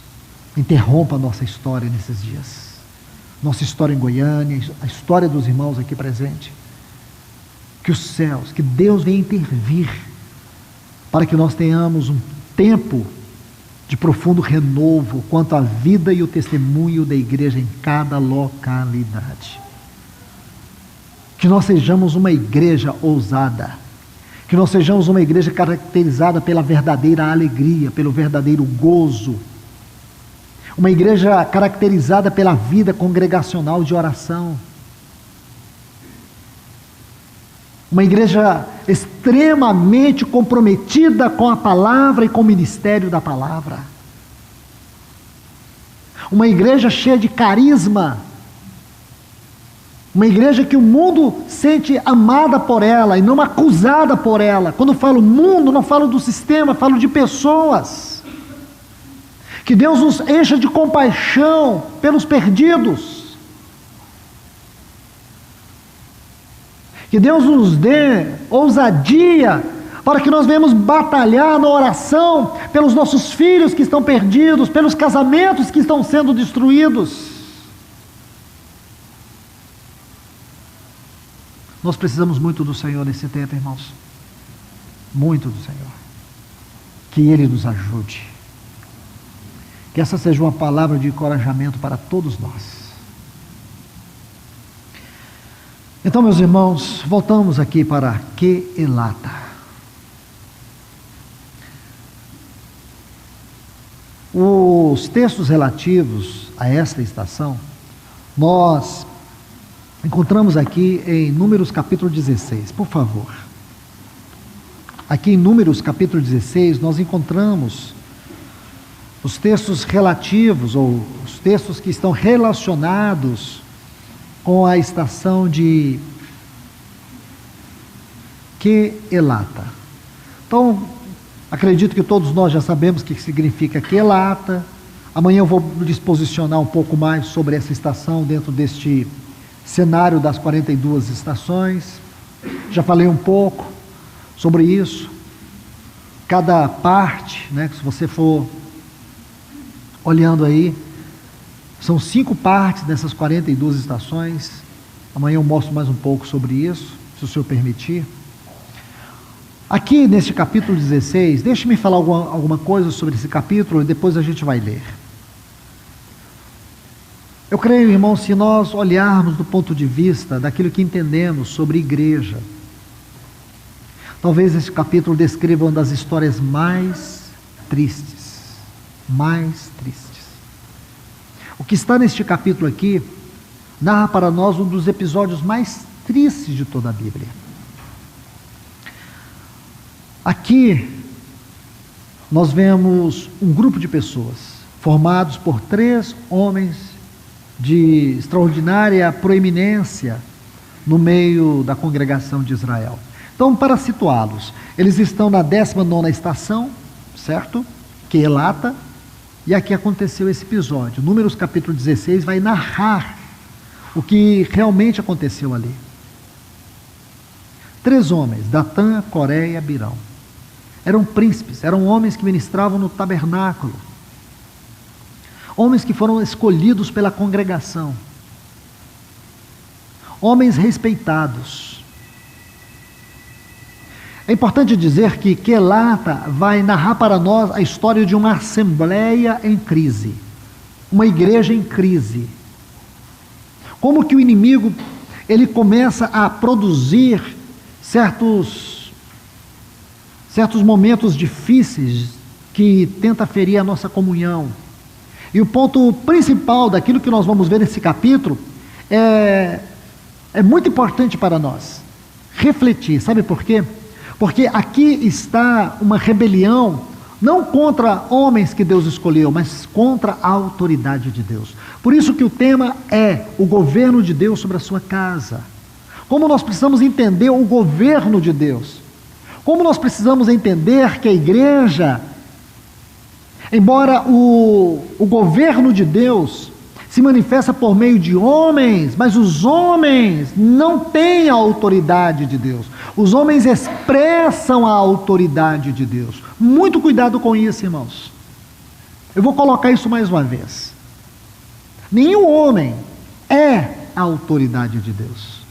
interrompam a nossa história nesses dias. Nossa história em Goiânia, a história dos irmãos aqui presentes. Que os céus, que Deus venha intervir, para que nós tenhamos um tempo de profundo renovo quanto à vida e o testemunho da igreja em cada localidade. Que nós sejamos uma igreja ousada, que nós sejamos uma igreja caracterizada pela verdadeira alegria, pelo verdadeiro gozo, uma igreja caracterizada pela vida congregacional de oração, uma igreja extremamente comprometida com a palavra e com o ministério da palavra, uma igreja cheia de carisma, uma igreja que o mundo sente amada por ela e não acusada por ela. Quando falo mundo, não falo do sistema, falo de pessoas. Que Deus nos encha de compaixão pelos perdidos. Que Deus nos dê ousadia para que nós venhamos batalhar na oração pelos nossos filhos que estão perdidos, pelos casamentos que estão sendo destruídos. Nós precisamos muito do Senhor nesse tempo, irmãos. Muito do Senhor. Que Ele nos ajude. Que essa seja uma palavra de encorajamento para todos nós. Então, meus irmãos, voltamos aqui para Quelata. Os textos relativos a esta estação, nós encontramos aqui em Números capítulo 16, por favor. Aqui em Números capítulo 16, nós encontramos os textos relativos, ou os textos que estão relacionados com a estação de Quelata. Então, acredito que todos nós já sabemos o que significa Quelata. Amanhã eu vou lhes posicionar um pouco mais sobre essa estação dentro deste cenário das 42 estações. Já falei um pouco sobre isso. Cada parte, né, se você for olhando aí, são 5 partes dessas 42 estações. Amanhã eu mostro mais um pouco sobre isso, se o Senhor permitir. Aqui neste capítulo 16, deixe-me falar alguma coisa sobre esse capítulo e depois a gente vai ler. Eu creio, irmãos, se nós olharmos do ponto de vista daquilo que entendemos sobre igreja, talvez esse capítulo descreva uma das histórias mais tristes. Mais tristes. O que está neste capítulo aqui narra para nós um dos episódios mais tristes de toda a Bíblia. Aqui nós vemos um grupo de pessoas formados por 3 homens de extraordinária proeminência no meio da congregação de Israel. Então, para situá-los, eles estão na 19ª estação, certo? Quelata, e aqui aconteceu esse episódio. Números capítulo 16 vai narrar o que realmente aconteceu ali. 3 homens, Datã, Coré e Abirão. Eram príncipes, eram homens que ministravam no tabernáculo. Homens que foram escolhidos pela congregação. Homens respeitados. É importante dizer que Quelata vai narrar para nós a história de uma assembleia em crise. Uma igreja em crise. Como que o inimigo, ele começa a produzir certos momentos difíceis que tenta ferir a nossa comunhão. E o ponto principal daquilo que nós vamos ver nesse capítulo é muito importante para nós refletir. Sabe por quê? Porque aqui está uma rebelião Não contra homens que Deus escolheu, mas contra a autoridade de Deus. Por isso que o tema é o governo de Deus sobre a sua casa. Como nós precisamos entender o governo de Deus. Como nós precisamos entender que a igreja, embora o governo de Deus se manifesta por meio de homens, mas os homens não têm a autoridade de Deus. Os homens expressam a autoridade de Deus. Muito cuidado com isso, irmãos. Eu vou colocar isso mais uma vez. Nenhum homem é a autoridade de Deus.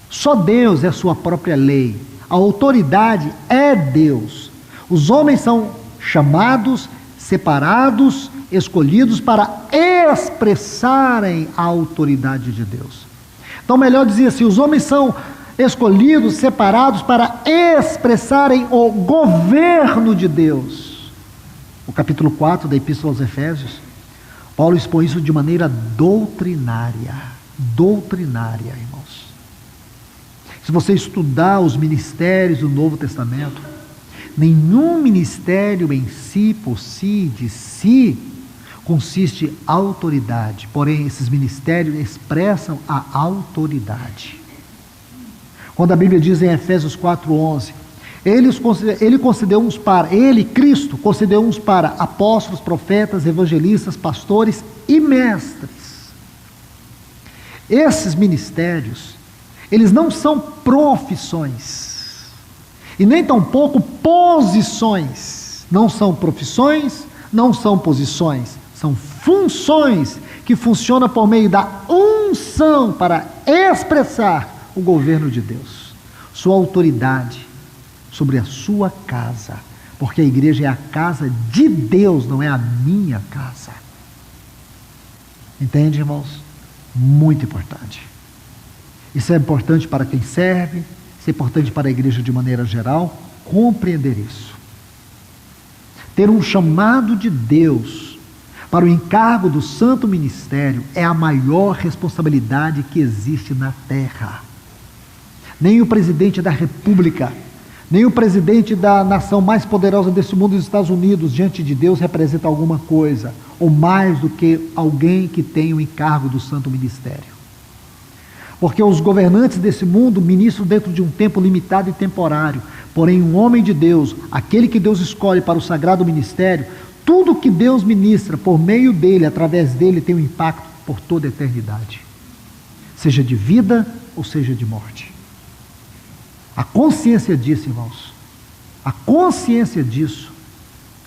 Só Deus é a sua própria lei. A autoridade é Deus. Os homens são chamados, separados, escolhidos para expressarem a autoridade de Deus. Então, melhor dizer assim, os homens são escolhidos, separados para expressarem o governo de Deus. O capítulo 4 da Epístola aos Efésios, Paulo expõe isso de maneira doutrinária. Doutrinária, irmãos. Se você estudar os ministérios do Novo Testamento, nenhum ministério em si, por si, de si, consiste autoridade. Porém, esses ministérios expressam a autoridade. Quando a Bíblia diz em Efésios 4:11, Cristo, concedeu uns para apóstolos, profetas, evangelistas, pastores e mestres. Esses ministérios, eles não são profissões, e nem tampouco posições. Não são profissões, não são posições, são funções que funcionam por meio da unção para expressar o governo de Deus, sua autoridade sobre a sua casa, porque a igreja é a casa de Deus, não é a minha casa. Entende, irmãos? Muito importante. Isso é importante para quem serve, isso é importante para a igreja de maneira geral, compreender isso. Ter um chamado de Deus para o encargo do santo ministério é a maior responsabilidade que existe na terra. Nem o presidente da república, nem o presidente da nação mais poderosa desse mundo, os Estados Unidos, diante de Deus representa alguma coisa, ou mais do que alguém que tem o encargo do santo ministério. Porque os governantes desse mundo ministram dentro de um tempo limitado e temporário. Porém, um homem de Deus, aquele que Deus escolhe para o sagrado ministério, tudo que Deus ministra por meio dele, através dele, tem um impacto por toda a eternidade. Seja de vida ou seja de morte. A consciência disso, irmãos, a consciência disso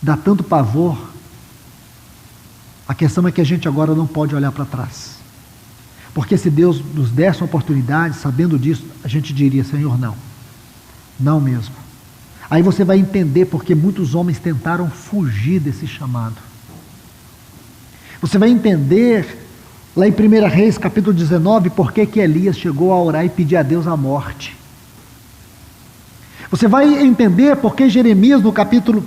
dá tanto pavor. A questão é que a gente agora não pode olhar para trás. Porque se Deus nos desse uma oportunidade, sabendo disso, a gente diria, Senhor, não. Não mesmo. Aí você vai entender porque muitos homens tentaram fugir desse chamado. Você vai entender, lá em 1 Reis, capítulo 19, por que Elias chegou a orar e pedir a Deus a morte. Você vai entender porque Jeremias, no capítulo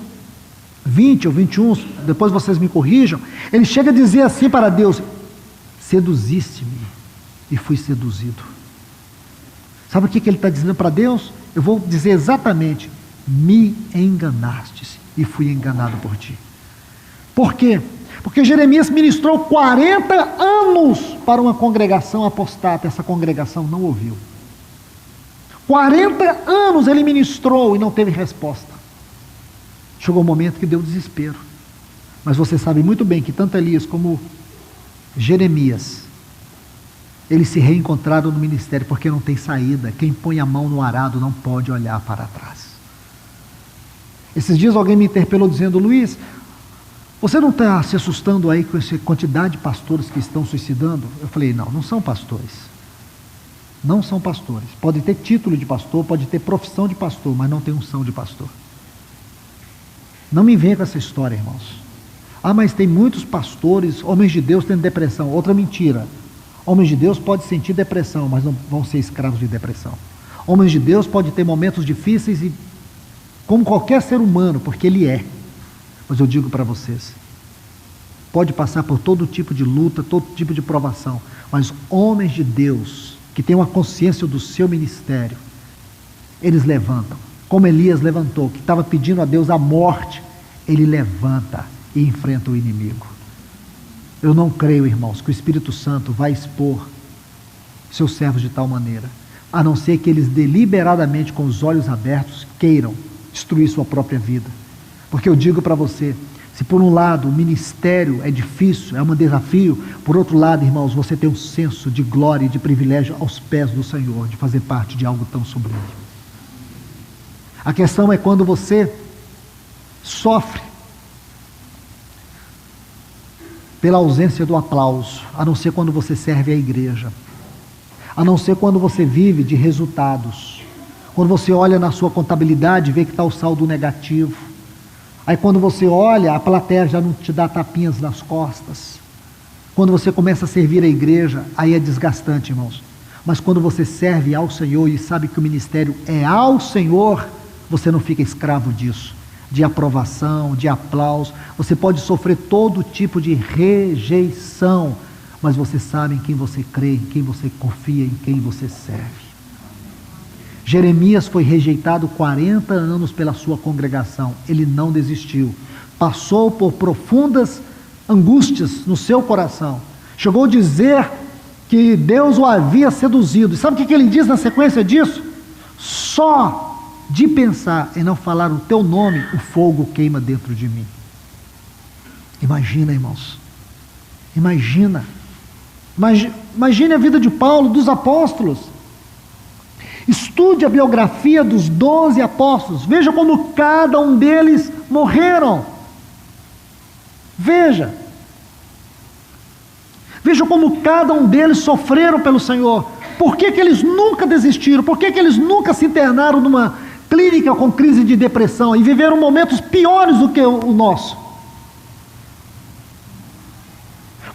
20 ou 21, depois vocês me corrijam, ele chega a dizer assim para Deus, seduziste-me e fui seduzido. Sabe o que ele está dizendo para Deus? Eu vou dizer exatamente, me enganastes e fui enganado por ti. Por quê? Porque Jeremias ministrou 40 anos para uma congregação apostata, essa congregação não ouviu. 40 anos ele ministrou e não teve resposta. Chegou o momento que deu desespero. Mas você sabe muito bem que tanto Elias como Jeremias, eles se reencontraram no ministério porque não tem saída. Quem põe a mão no arado não pode olhar para trás. Esses dias alguém me interpelou dizendo, Luiz, você não está se assustando aí com essa quantidade de pastores que estão suicidando? Eu falei, não são pastores. Não são pastores. Pode ter título de pastor, pode ter profissão de pastor, mas não tem unção de pastor. Não me venha com essa história, irmãos. Ah, mas tem muitos pastores, homens de Deus tendo depressão. Outra mentira. Homens de Deus podem sentir depressão, mas não vão ser escravos de depressão. Homens de Deus podem ter momentos difíceis, e como qualquer ser humano, porque ele é. Mas eu digo para vocês, pode passar por todo tipo de luta, todo tipo de provação, mas homens de Deus, que têm uma consciência do seu ministério, eles levantam, como Elias levantou, que estava pedindo a Deus a morte, ele levanta e enfrenta o inimigo. Eu não creio, irmãos, que o Espírito Santo vai expor seus servos de tal maneira, a não ser que eles deliberadamente, com os olhos abertos, queiram destruir sua própria vida. Porque eu digo para você, se por um lado o ministério é difícil, é um desafio, por outro lado, irmãos, você tem um senso de glória e de privilégio aos pés do Senhor, de fazer parte de algo tão sublime. A questão é quando você sofre pela ausência do aplauso, a não ser quando você serve a igreja, a não ser quando você vive de resultados, quando você olha na sua contabilidade e vê que está o saldo negativo, aí quando você olha, a plateia já não te dá tapinhas nas costas, quando você começa a servir a igreja, aí é desgastante, irmãos, mas quando você serve ao Senhor e sabe que o ministério é ao Senhor, você não fica escravo disso, de aprovação, de aplauso. Você pode sofrer todo tipo de rejeição, mas você sabe em quem você crê, em quem você confia, em quem você serve. Jeremias foi rejeitado 40 anos pela sua congregação. Ele não desistiu. Passou por profundas angústias no seu coração. Chegou a dizer que Deus o havia seduzido. E sabe o que ele diz na sequência disso? Só de pensar em não falar o teu nome, o fogo queima dentro de mim. Imagina, irmãos. Imagine a vida de Paulo, dos apóstolos. Estude a biografia dos 12 apóstolos. Veja como cada um deles morreram. Veja como cada um deles sofreram pelo Senhor. Por que eles nunca desistiram? Por que eles nunca se internaram numa clínica com crise de depressão e viveram momentos piores do que o nosso?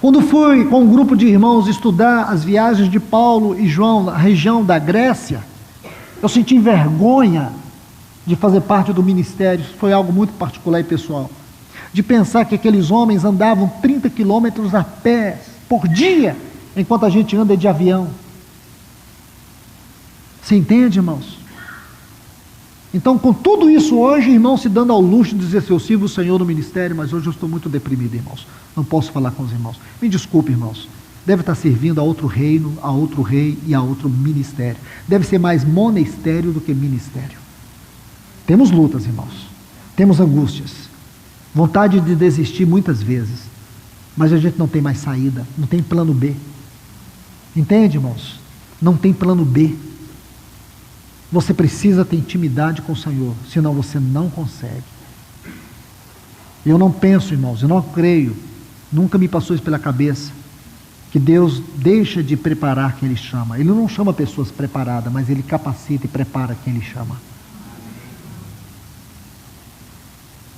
Quando fui com um grupo de irmãos estudar as viagens de Paulo e João na região da Grécia, eu senti vergonha de fazer parte do ministério. Foi algo muito particular e pessoal, de pensar que aqueles homens andavam 30 quilômetros a pé por dia, enquanto a gente anda de avião. Você entende, irmãos? Então, com tudo isso hoje, irmãos, se dando ao luxo de dizer que eu sirvo o Senhor no ministério, mas hoje eu estou muito deprimido, irmãos. Não posso falar com os irmãos. Me desculpe, irmãos. Deve estar servindo a outro reino, a outro rei e a outro ministério. Deve ser mais monastério do que ministério. Temos lutas, irmãos. Temos angústias. Vontade de desistir muitas vezes. Mas a gente não tem mais saída. Não tem plano B. Entende, irmãos? Não tem plano B. Você precisa ter intimidade com o Senhor, senão você não consegue. Eu não penso, irmãos, eu não creio, nunca me passou isso pela cabeça, que Deus deixa de preparar quem Ele chama. Ele não chama pessoas preparadas, mas Ele capacita e prepara quem Ele chama.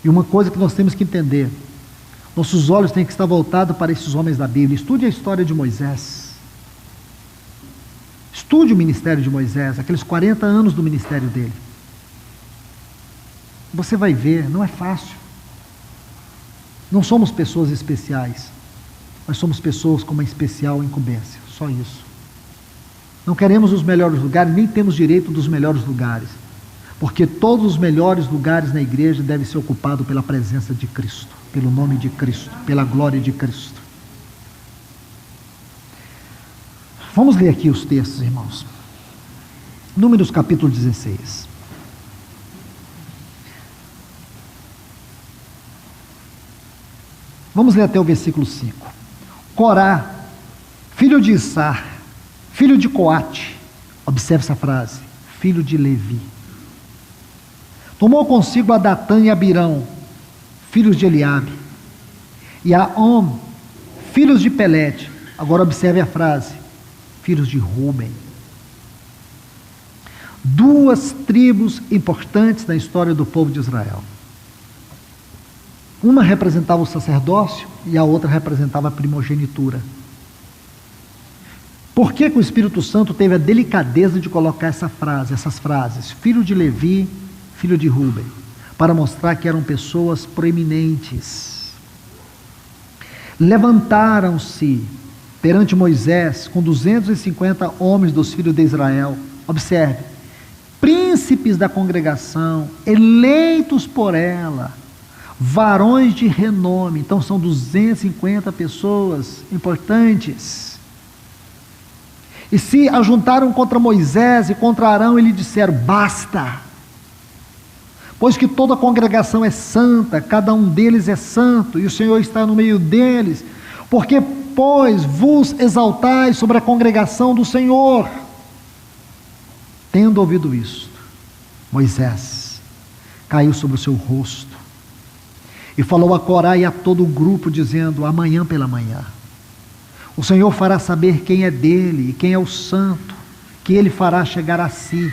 E uma coisa que nós temos que entender, nossos olhos têm que estar voltados para esses homens da Bíblia. Estude a história de Moisés. Estude o ministério de Moisés, aqueles 40 anos do ministério dele. Você vai ver, não é fácil. Não somos pessoas especiais, mas somos pessoas com uma especial incumbência, só isso. Não queremos os melhores lugares, nem temos direito dos melhores lugares, porque todos os melhores lugares na igreja devem ser ocupados pela presença de Cristo, pelo nome de Cristo, pela glória de Cristo. Vamos ler aqui os textos, irmãos. Números capítulo 16. Vamos ler até o versículo 5. Corá, filho de Issar, filho de Coate, observe essa frase, filho de Levi, tomou consigo a Datã e Abirão, filhos de Eliabe, e a Om, filhos de Pelete. Agora observe a frase, filhos de Ruben. Duas tribos importantes na história do povo de Israel. Uma representava o sacerdócio e a outra representava a primogenitura. Por que o Espírito Santo teve a delicadeza de colocar essas frases? Filho de Levi, filho de Ruben, para mostrar que eram pessoas proeminentes. Levantaram-se perante Moisés com 250 homens dos filhos de Israel. Observe, príncipes da congregação, eleitos por ela, varões de renome. Então são 250 pessoas importantes. E se ajuntaram contra Moisés e contra Arão e lhe disseram: basta, pois que toda a congregação é santa, cada um deles é santo, e o Senhor está no meio deles, porque, pois, vos exaltais sobre a congregação do Senhor. Tendo ouvido isto, Moisés caiu sobre o seu rosto e falou a Corá e a todo o grupo, dizendo: amanhã pela manhã o Senhor fará saber quem é dele e quem é o santo, que ele fará chegar a si.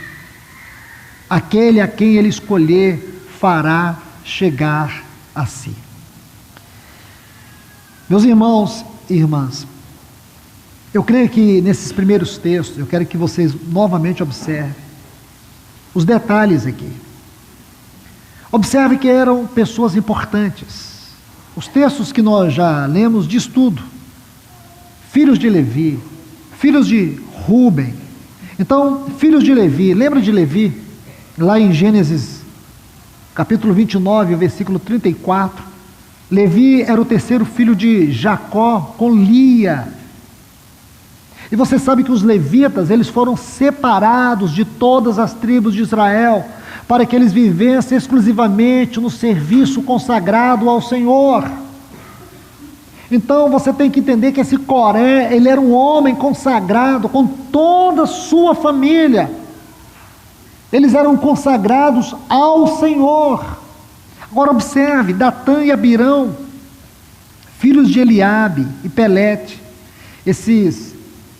Aquele a quem ele escolher fará chegar a si. Meus irmãos e irmãs, eu creio que nesses primeiros textos, eu quero que vocês novamente observem os detalhes aqui. Observe que eram pessoas importantes. Os textos que nós já lemos diz tudo. Filhos de Levi, filhos de Rúben. Então, filhos de Levi, lembra de Levi? Lá em Gênesis, capítulo 29, versículo 34. Levi era o terceiro filho de Jacó com Lia. E você sabe que os levitas, eles foram separados de todas as tribos de Israel, para que eles vivessem exclusivamente no serviço consagrado ao Senhor. Então você tem que entender que esse Coré, ele era um homem consagrado com toda a sua família. Eles eram consagrados ao Senhor. Agora observe, Datã e Abirão, filhos de Eliabe e Pelete. Esses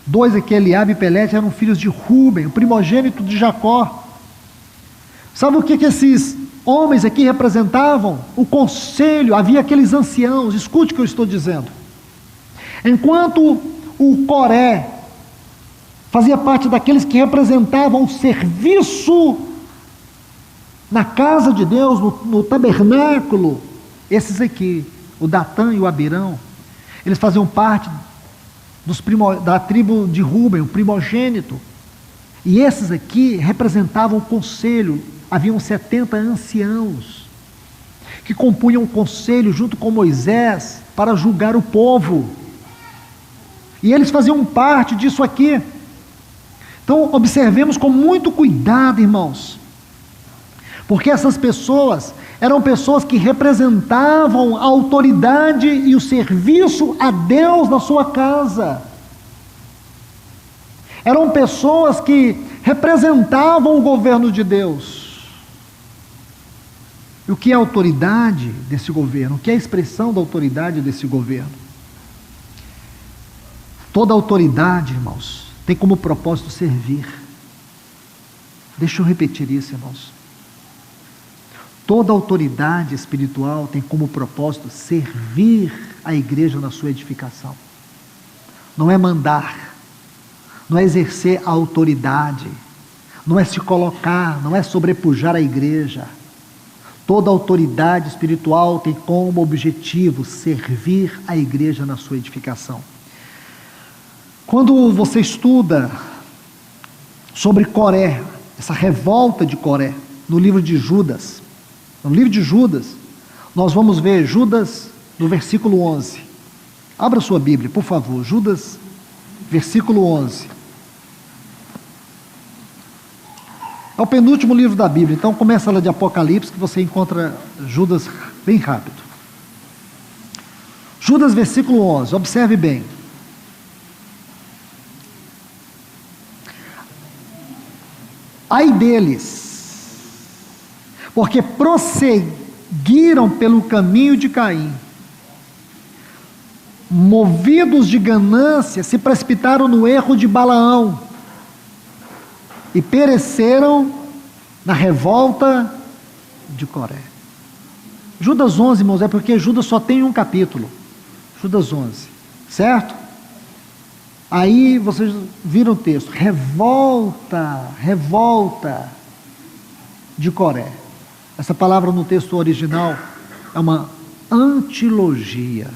dois aqui, Eliabe e Pelete, eram filhos de Rúben, o primogênito de Jacó. Sabe o que esses homens aqui representavam? O conselho. Havia aqueles anciãos, escute o que eu estou dizendo. Enquanto o Coré fazia parte daqueles que representavam o serviço na casa de Deus, no tabernáculo, esses aqui, o Datã e o Abirão, eles faziam parte da tribo de Rúben, o primogênito. E esses aqui representavam o conselho. Haviam 70 anciãos que compunham o conselho junto com Moisés para julgar o povo. E eles faziam parte disso aqui. Então observemos com muito cuidado, irmãos, porque essas pessoas eram pessoas que representavam a autoridade e o serviço a Deus na sua casa. Eram pessoas que representavam o governo de Deus. E o que é a autoridade desse governo? O que é a expressão da autoridade desse governo? Toda autoridade, irmãos, tem como propósito servir. Deixa eu repetir isso, irmãos. Toda autoridade espiritual tem como propósito servir a igreja na sua edificação. Não é mandar, não é exercer a autoridade, não é se colocar, não é sobrepujar a igreja. Toda autoridade espiritual tem como objetivo servir a igreja na sua edificação. Quando você estuda sobre Coré, essa revolta de Coré, no livro de Judas, nós vamos ver Judas no versículo 11. Abra sua Bíblia, por favor, Judas, versículo 11. É o penúltimo livro da Bíblia, então começa lá de Apocalipse, que você encontra Judas bem rápido. Judas, versículo 11, observe bem. Ai deles, porque prosseguiram pelo caminho de Caim, movidos de ganância, se precipitaram no erro de Balaão, e pereceram na revolta de Coré. Judas 11, irmãos, é porque Judas só tem um capítulo. Judas 11, certo? Aí vocês viram o texto, revolta de Coré. Essa palavra no texto original é uma antilogia.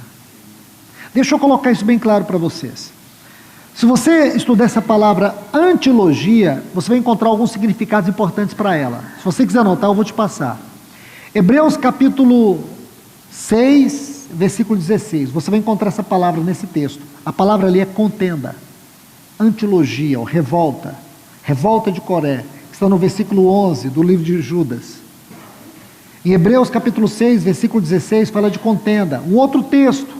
Deixa eu colocar isso bem claro para vocês. Se você estudar essa palavra antilogia, você vai encontrar alguns significados importantes para ela. Se você quiser anotar, eu vou te passar. Hebreus capítulo 6, versículo 16. Você vai encontrar essa palavra nesse texto. A palavra ali é contenda, antilogia, ou revolta. Revolta de Coré. Está no versículo 11 do livro de Judas. Em Hebreus capítulo 6, versículo 16, fala de contenda. Um outro texto,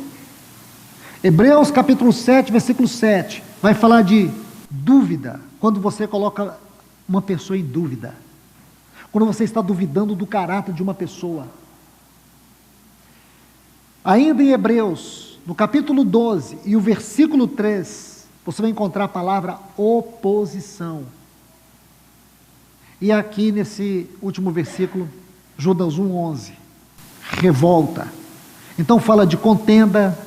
Hebreus capítulo 7, versículo 7, vai falar de dúvida, quando você coloca uma pessoa em dúvida, quando você está duvidando do caráter de uma pessoa. Ainda em Hebreus, no capítulo 12 e o versículo 3, você vai encontrar a palavra oposição. E aqui nesse último versículo, Judas 1:11, revolta. Então fala de contenda,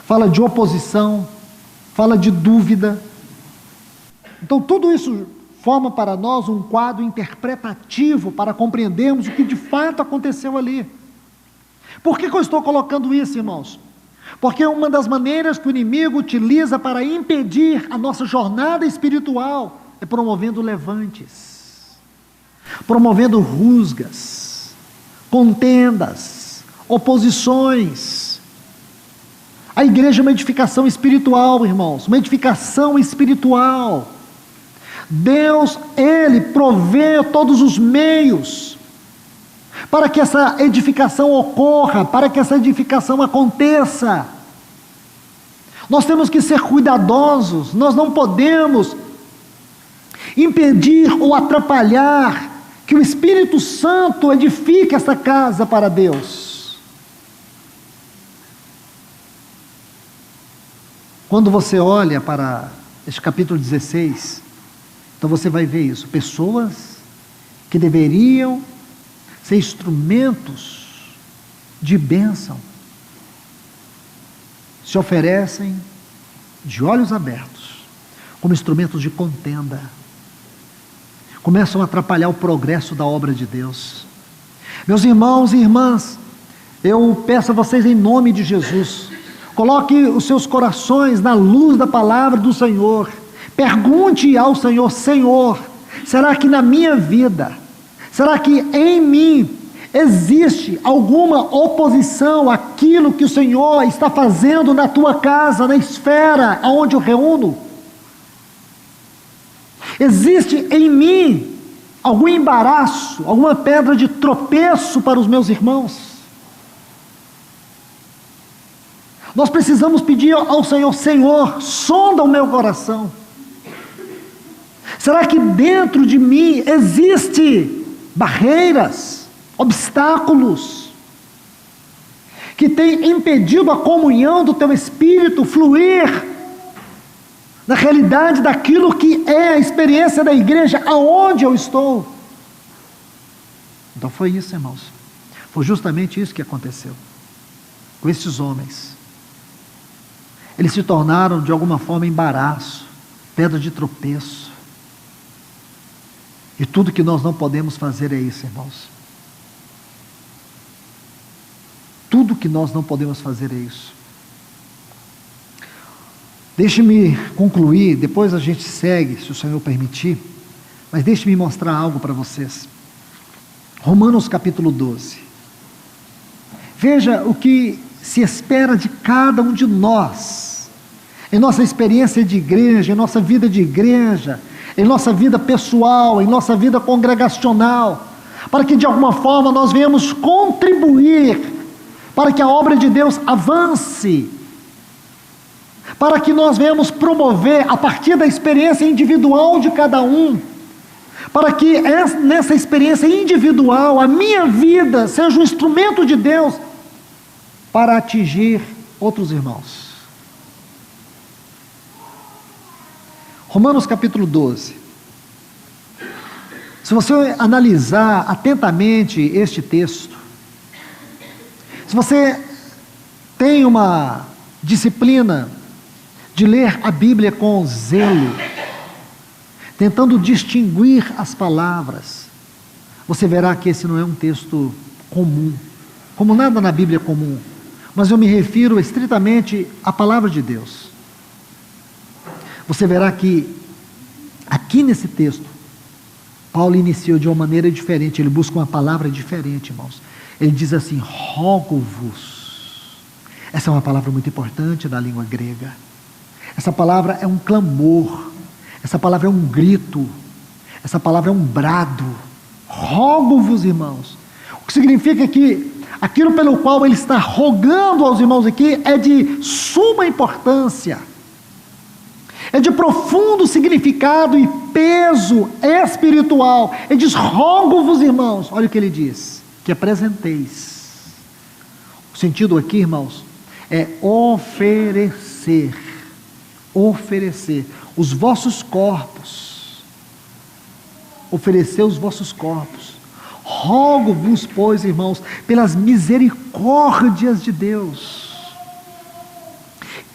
fala de oposição, fala de dúvida. Então tudo isso forma para nós um quadro interpretativo para compreendermos o que de fato aconteceu ali. Por que eu estou colocando isso, irmãos? Porque é uma das maneiras que o inimigo utiliza para impedir a nossa jornada espiritual é promovendo levantes, promovendo rusgas, contendas, oposições. A igreja é uma edificação espiritual, irmãos, uma edificação espiritual. Deus, Ele provê todos os meios para que essa edificação ocorra, para que essa edificação aconteça. Nós temos que ser cuidadosos, nós não podemos impedir ou atrapalhar que o Espírito Santo edifique essa casa para Deus. Quando você olha para este capítulo 16, então você vai ver isso, pessoas que deveriam ser instrumentos de bênção, se oferecem de olhos abertos, como instrumentos de contenda, começam a atrapalhar o progresso da obra de Deus. Meus irmãos e irmãs, eu peço a vocês em nome de Jesus, coloque os seus corações na luz da palavra do Senhor, pergunte ao Senhor: Senhor, será que na minha vida, será que em mim existe alguma oposição àquilo que o Senhor está fazendo na tua casa, na esfera onde eu reúno? Existe em mim algum embaraço, alguma pedra de tropeço para os meus irmãos? Nós precisamos pedir ao Senhor: Senhor, sonda o meu coração. Será que dentro de mim existe barreiras, obstáculos, que têm impedido a comunhão do teu Espírito fluir na realidade daquilo que é a experiência da igreja, aonde eu estou? Então foi isso, irmãos. Foi justamente isso que aconteceu com esses homens. Eles se tornaram de alguma forma embaraço, pedra de tropeço. E tudo que nós não podemos fazer é isso, irmãos. Tudo que nós não podemos fazer é isso. Deixe-me concluir, depois a gente segue, se o Senhor permitir, mas deixe-me mostrar algo para vocês. Romanos capítulo 12. Veja o que se espera de cada um de nós, em nossa experiência de igreja, em nossa vida de igreja, em nossa vida pessoal, em nossa vida congregacional, para que de alguma forma nós venhamos contribuir para que a obra de Deus avance, para que nós venhamos promover a partir da experiência individual de cada um, para que nessa experiência individual a minha vida seja um instrumento de Deus para atingir outros irmãos. Romanos capítulo 12. Se você analisar atentamente este texto, se você tem uma disciplina de ler a Bíblia com zelo, tentando distinguir as palavras, você verá que esse não é um texto comum, como nada na Bíblia é comum, mas eu me refiro estritamente à palavra de Deus. Você verá que aqui nesse texto, Paulo iniciou de uma maneira diferente, ele busca uma palavra diferente, irmãos. Ele diz assim: rogo-vos. Essa é uma palavra muito importante na língua grega. Essa palavra é um clamor, essa palavra é um grito, essa palavra é um brado. Rogo-vos, irmãos. O que significa que aquilo pelo qual ele está rogando aos irmãos aqui é de suma importância, é de profundo significado e peso espiritual. Ele diz: rogo-vos, irmãos. Olha o que ele diz: que apresenteis. O sentido aqui, irmãos, é oferecer. Oferecer os vossos corpos. Oferecer os vossos corpos. Rogo-vos, pois, irmãos, pelas misericórdias de Deus,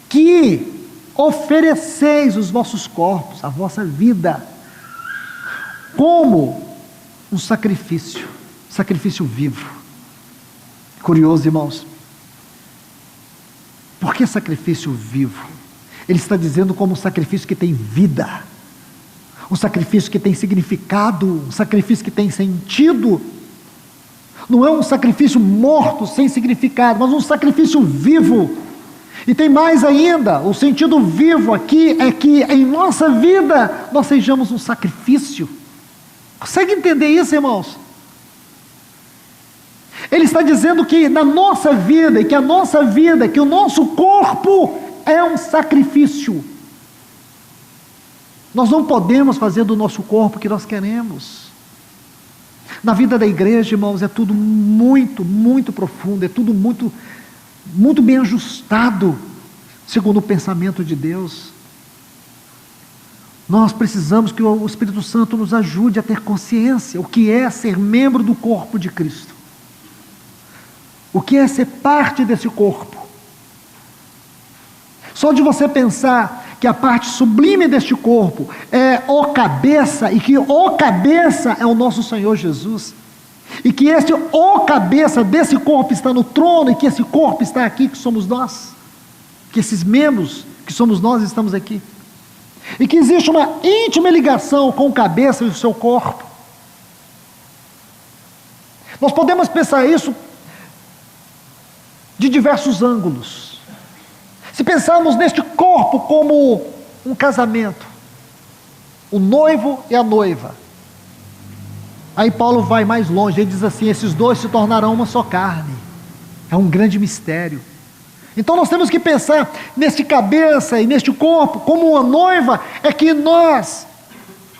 que ofereceis os vossos corpos, a vossa vida, como um sacrifício vivo. Curioso, irmãos. Por que sacrifício vivo? Ele está dizendo como um sacrifício que tem vida, um sacrifício que tem significado, um sacrifício que tem sentido. Não é um sacrifício morto, sem significado, mas um sacrifício vivo. E tem mais ainda: o sentido vivo aqui é que em nossa vida nós sejamos um sacrifício. Consegue entender isso, irmãos? Ele está dizendo que na nossa vida, e que a nossa vida, que o nosso corpo é um sacrifício. Nós não podemos fazer do nosso corpo o que nós queremos. Na vida da igreja, irmãos, é tudo muito, muito profundo, é tudo muito, muito bem ajustado, segundo o pensamento de Deus. Nós precisamos que o Espírito Santo nos ajude a ter consciência o que é ser membro do corpo de Cristo, o que é ser parte desse corpo. Só de você pensar que a parte sublime deste corpo é o cabeça, e que o cabeça é o nosso Senhor Jesus, e que esse o cabeça desse corpo está no trono, e que esse corpo está aqui, que somos nós, que esses membros que somos nós estamos aqui, e que existe uma íntima ligação com o cabeça e o seu corpo. Nós podemos pensar isso de diversos ângulos. Se pensarmos neste corpo como um casamento, o noivo e a noiva, aí Paulo vai mais longe, ele diz assim: esses dois se tornarão uma só carne. É um grande mistério. Então nós temos que pensar neste cabeça e neste corpo como uma noiva. É que nós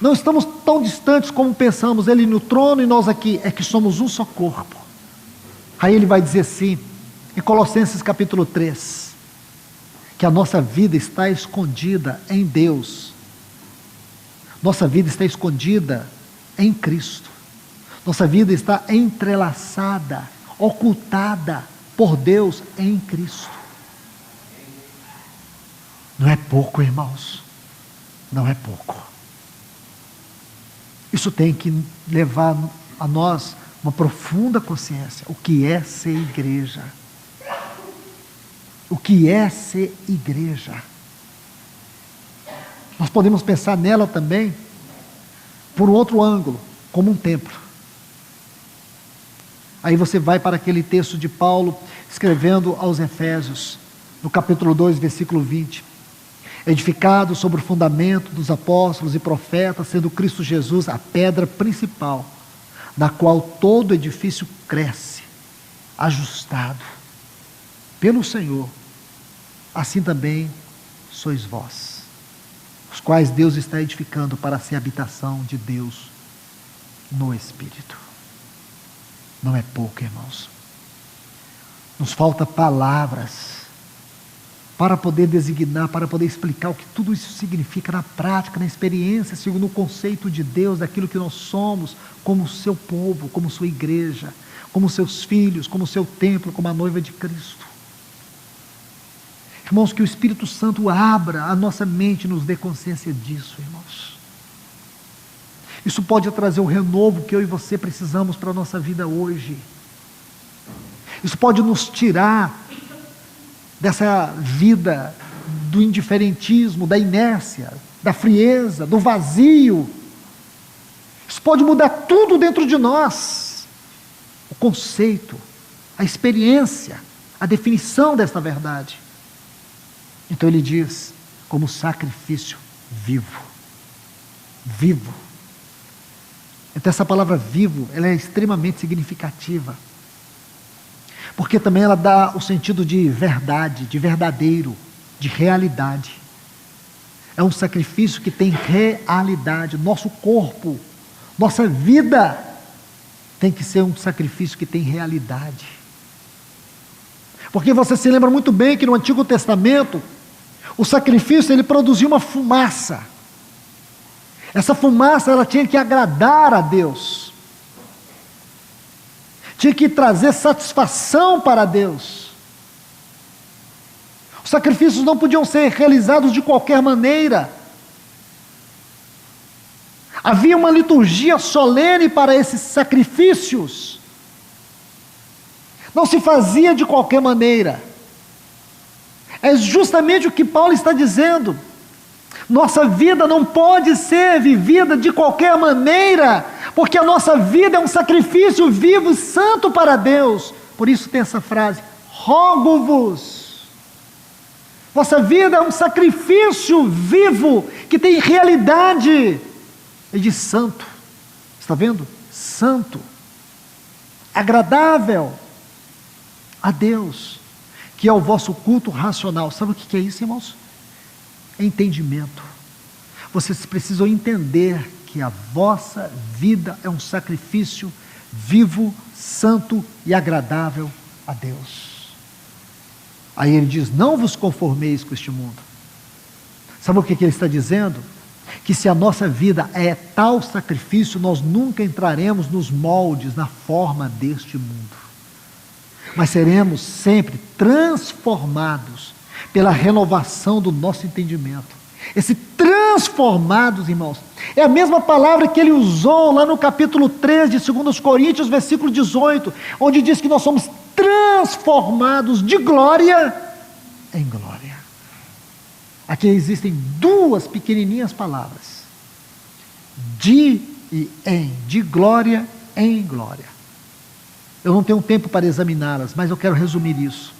não estamos tão distantes como pensamos, ele no trono e nós aqui, é que somos um só corpo. Aí ele vai dizer assim, em Colossenses capítulo 3, que a nossa vida está escondida em Deus, nossa vida está escondida em Cristo, nossa vida está entrelaçada, ocultada por Deus em Cristo. Não é pouco, irmãos, não é pouco. Isso tem que levar a nós uma profunda consciência, o que é ser igreja. O que é ser igreja? Nós podemos pensar nela também por outro ângulo, como um templo. Aí você vai para aquele texto de Paulo escrevendo aos Efésios, no capítulo 2, versículo 20. Edificado sobre o fundamento dos apóstolos e profetas, sendo Cristo Jesus a pedra principal, na qual todo edifício cresce, ajustado pelo Senhor. Assim também sois vós, os quais Deus está edificando para ser habitação de Deus no Espírito. Não é pouco, irmãos. Nos falta palavras para poder designar, para poder explicar o que tudo isso significa na prática, na experiência, segundo o conceito de Deus, daquilo que nós somos, como seu povo, como sua igreja, como seus filhos, como seu templo, como a noiva de Cristo. Irmãos, que o Espírito Santo abra a nossa mente e nos dê consciência disso, irmãos. Isso pode trazer o renovo que eu e você precisamos para a nossa vida hoje. Isso pode nos tirar dessa vida do indiferentismo, da inércia, da frieza, do vazio. Isso pode mudar tudo dentro de nós. O conceito a experiência, a definição desta verdade. Então ele diz, como sacrifício vivo. Vivo. Então essa palavra vivo, ela é extremamente significativa. Porque também ela dá o sentido de verdade, de verdadeiro, de realidade. É um sacrifício que tem realidade. Nosso corpo, nossa vida tem que ser um sacrifício que tem realidade. Porque você se lembra muito bem que no Antigo Testamento, o sacrifício ele produzia uma fumaça. Essa fumaça ela tinha que agradar a Deus. Tinha que trazer satisfação para Deus. Os sacrifícios não podiam ser realizados de qualquer maneira. Havia uma liturgia solene para esses sacrifícios. Não se fazia de qualquer maneira. É justamente o que Paulo está dizendo. Nossa vida não pode ser vivida de qualquer maneira, porque a nossa vida é um sacrifício vivo e santo para Deus. Por isso tem essa frase, rogo-vos. Vossa vida é um sacrifício vivo, que tem realidade. Ele diz santo, está vendo? Santo, agradável a Deus, que é o vosso culto racional. Sabe o que é isso, irmãos? Entendimento. Vocês precisam entender que a vossa vida é um sacrifício vivo, santo e agradável a Deus. Aí ele diz, não vos conformeis com este mundo. Sabe o que ele está dizendo? Que se a nossa vida é tal sacrifício, nós nunca entraremos nos moldes, na forma deste mundo. Mas seremos sempre transformados pela renovação do nosso entendimento. Esse transformados, irmãos, é a mesma palavra que ele usou lá no capítulo 3 de 2 Coríntios, versículo 18, onde diz que nós somos transformados de glória em glória. Aqui existem duas pequenininhas palavras, de e em, de glória em glória. Eu não tenho tempo para examiná-las, mas eu quero resumir isso.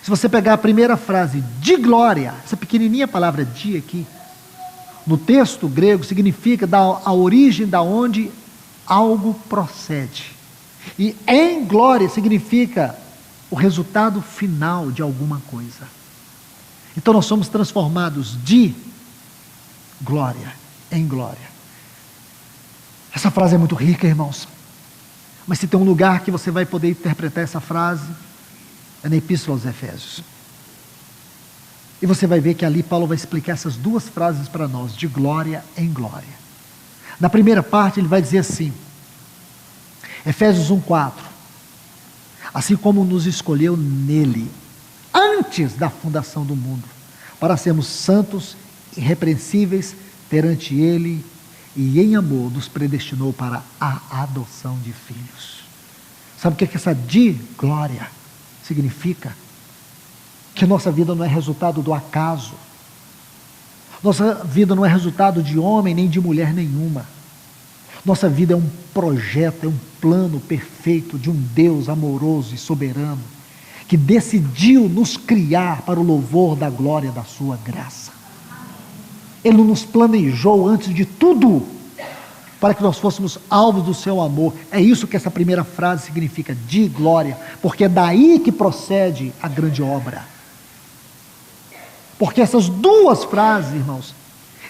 Se você pegar a primeira frase, de glória, essa pequenininha palavra de aqui, no texto grego significa a origem da onde algo procede. E em glória significa o resultado final de alguma coisa. Então nós somos transformados de glória em glória. Essa frase é muito rica, irmãos. Mas se tem um lugar que você vai poder interpretar essa frase, é na Epístola aos Efésios. E você vai ver que ali Paulo vai explicar essas duas frases para nós, de glória em glória. Na primeira parte ele vai dizer assim, Efésios 1:4, assim como nos escolheu nele, antes da fundação do mundo, para sermos santos, irrepreensíveis perante ele, e em amor nos predestinou para a adoção de filhos. Sabe o que essa de glória significa? Que nossa vida não é resultado do acaso. Nossa vida não é resultado de homem nem de mulher nenhuma. Nossa vida é um projeto, é um plano perfeito de um Deus amoroso e soberano, que decidiu nos criar para o louvor da glória da sua graça. Ele nos planejou antes de tudo, para que nós fôssemos alvos do seu amor. É isso que essa primeira frase significa, de glória, porque é daí que procede a grande obra. Porque essas duas frases, irmãos,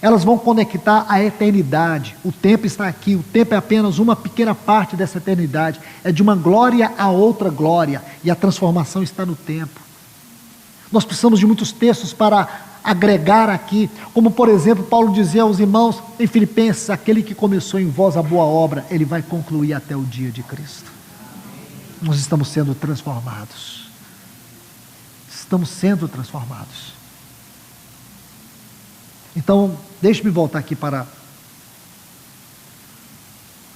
elas vão conectar a eternidade. O tempo está aqui, o tempo é apenas uma pequena parte dessa eternidade. É de uma glória a outra glória, e a transformação está no tempo. Nós precisamos de muitos textos para agregar aqui, como por exemplo, Paulo dizia aos irmãos em Filipenses, aquele que começou em vós a boa obra, ele vai concluir até o dia de Cristo. Nós estamos sendo transformados. Estamos sendo transformados. Então, deixe-me voltar aqui para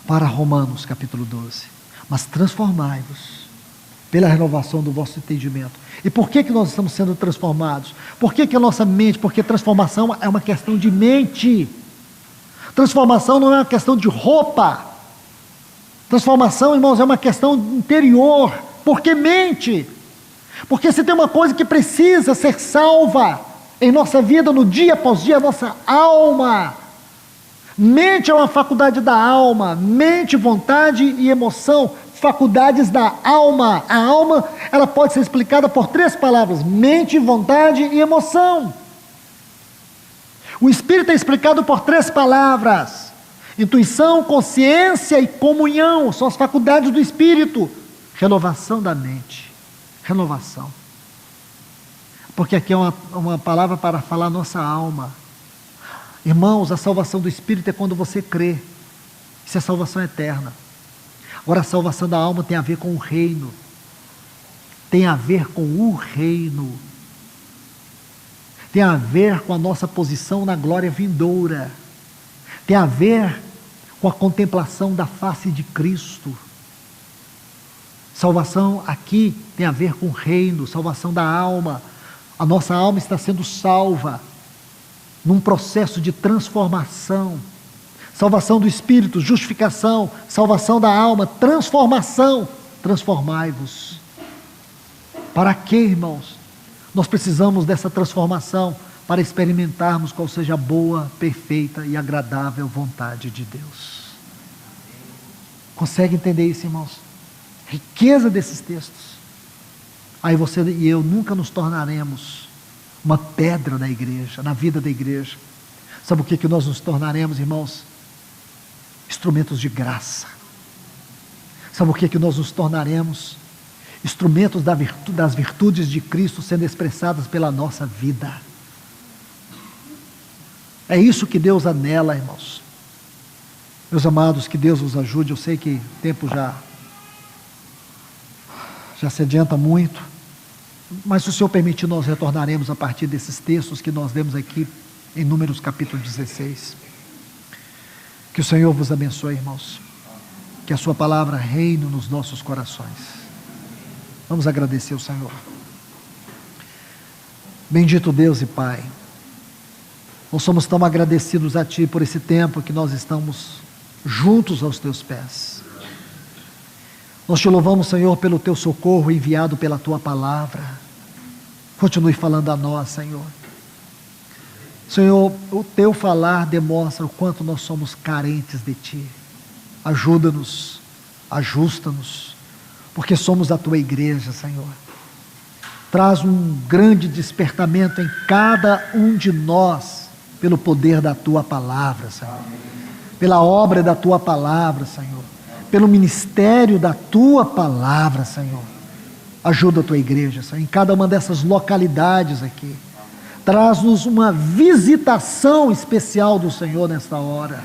Romanos capítulo 12. Mas transformai-vos pela renovação do vosso entendimento. E por que nós estamos sendo transformados? Por que a nossa mente? Porque transformação é uma questão de mente. Transformação não é uma questão de roupa. Transformação, irmãos, é uma questão interior. Por que mente? Porque se tem uma coisa que precisa ser salva em nossa vida, no dia após dia, a nossa alma. Mente é uma faculdade da alma. Mente, vontade e emoção, faculdades da alma. A alma, ela pode ser explicada por 3 palavras: mente, vontade e emoção. O espírito é explicado por 3 palavras: intuição, consciência e comunhão. São as faculdades do espírito. Renovação da mente. Renovação. Porque aqui é uma palavra para falar nossa alma. Irmãos, a salvação do espírito é quando você crê. Isso é salvação eterna. Agora, a salvação da alma tem a ver com o reino. Tem a ver com o reino. Tem a ver com a nossa posição na glória vindoura. Tem a ver com a contemplação da face de Cristo. Salvação aqui tem a ver com o reino, salvação da alma. A nossa alma está sendo salva num processo de transformação. Salvação do espírito, justificação, salvação da alma, transformação. Transformai-vos. Para quê, irmãos? Nós precisamos dessa transformação para experimentarmos qual seja a boa, perfeita e agradável vontade de Deus. Consegue entender isso, irmãos? Riqueza desses textos. Aí você e eu nunca nos tornaremos uma pedra da igreja, na vida da igreja. Sabe o que nós nos tornaremos, irmãos? Instrumentos de graça. Sabe o que nós nos tornaremos? Instrumentos das virtudes de Cristo sendo expressadas pela nossa vida. É isso que Deus anela, irmãos. Meus amados, que Deus os ajude. Eu sei que o tempo já se adianta muito, mas se o Senhor permitir, nós retornaremos a partir desses textos que nós lemos aqui em Números capítulo 16. Que o Senhor vos abençoe, irmãos. Que a sua palavra reine nos nossos corações. Vamos agradecer ao Senhor. Bendito Deus e Pai, nós somos tão agradecidos a Ti por esse tempo que nós estamos juntos aos Teus pés. Nós te louvamos, Senhor, pelo Teu socorro enviado pela Tua palavra. Continue falando a nós, Senhor. Senhor, o Teu falar demonstra o quanto nós somos carentes de Ti. Ajuda-nos, ajusta-nos, porque somos a Tua igreja, Senhor. Traz um grande despertamento em cada um de nós, pelo poder da Tua palavra, Senhor. Pela obra da Tua palavra, Senhor. Pelo ministério da Tua palavra, Senhor. Ajuda a Tua igreja, Senhor, em cada uma dessas localidades aqui. Traz-nos uma visitação especial do Senhor nesta hora.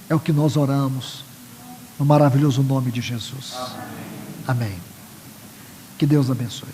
É o que nós oramos, no maravilhoso nome de Jesus. Amém. Que Deus abençoe.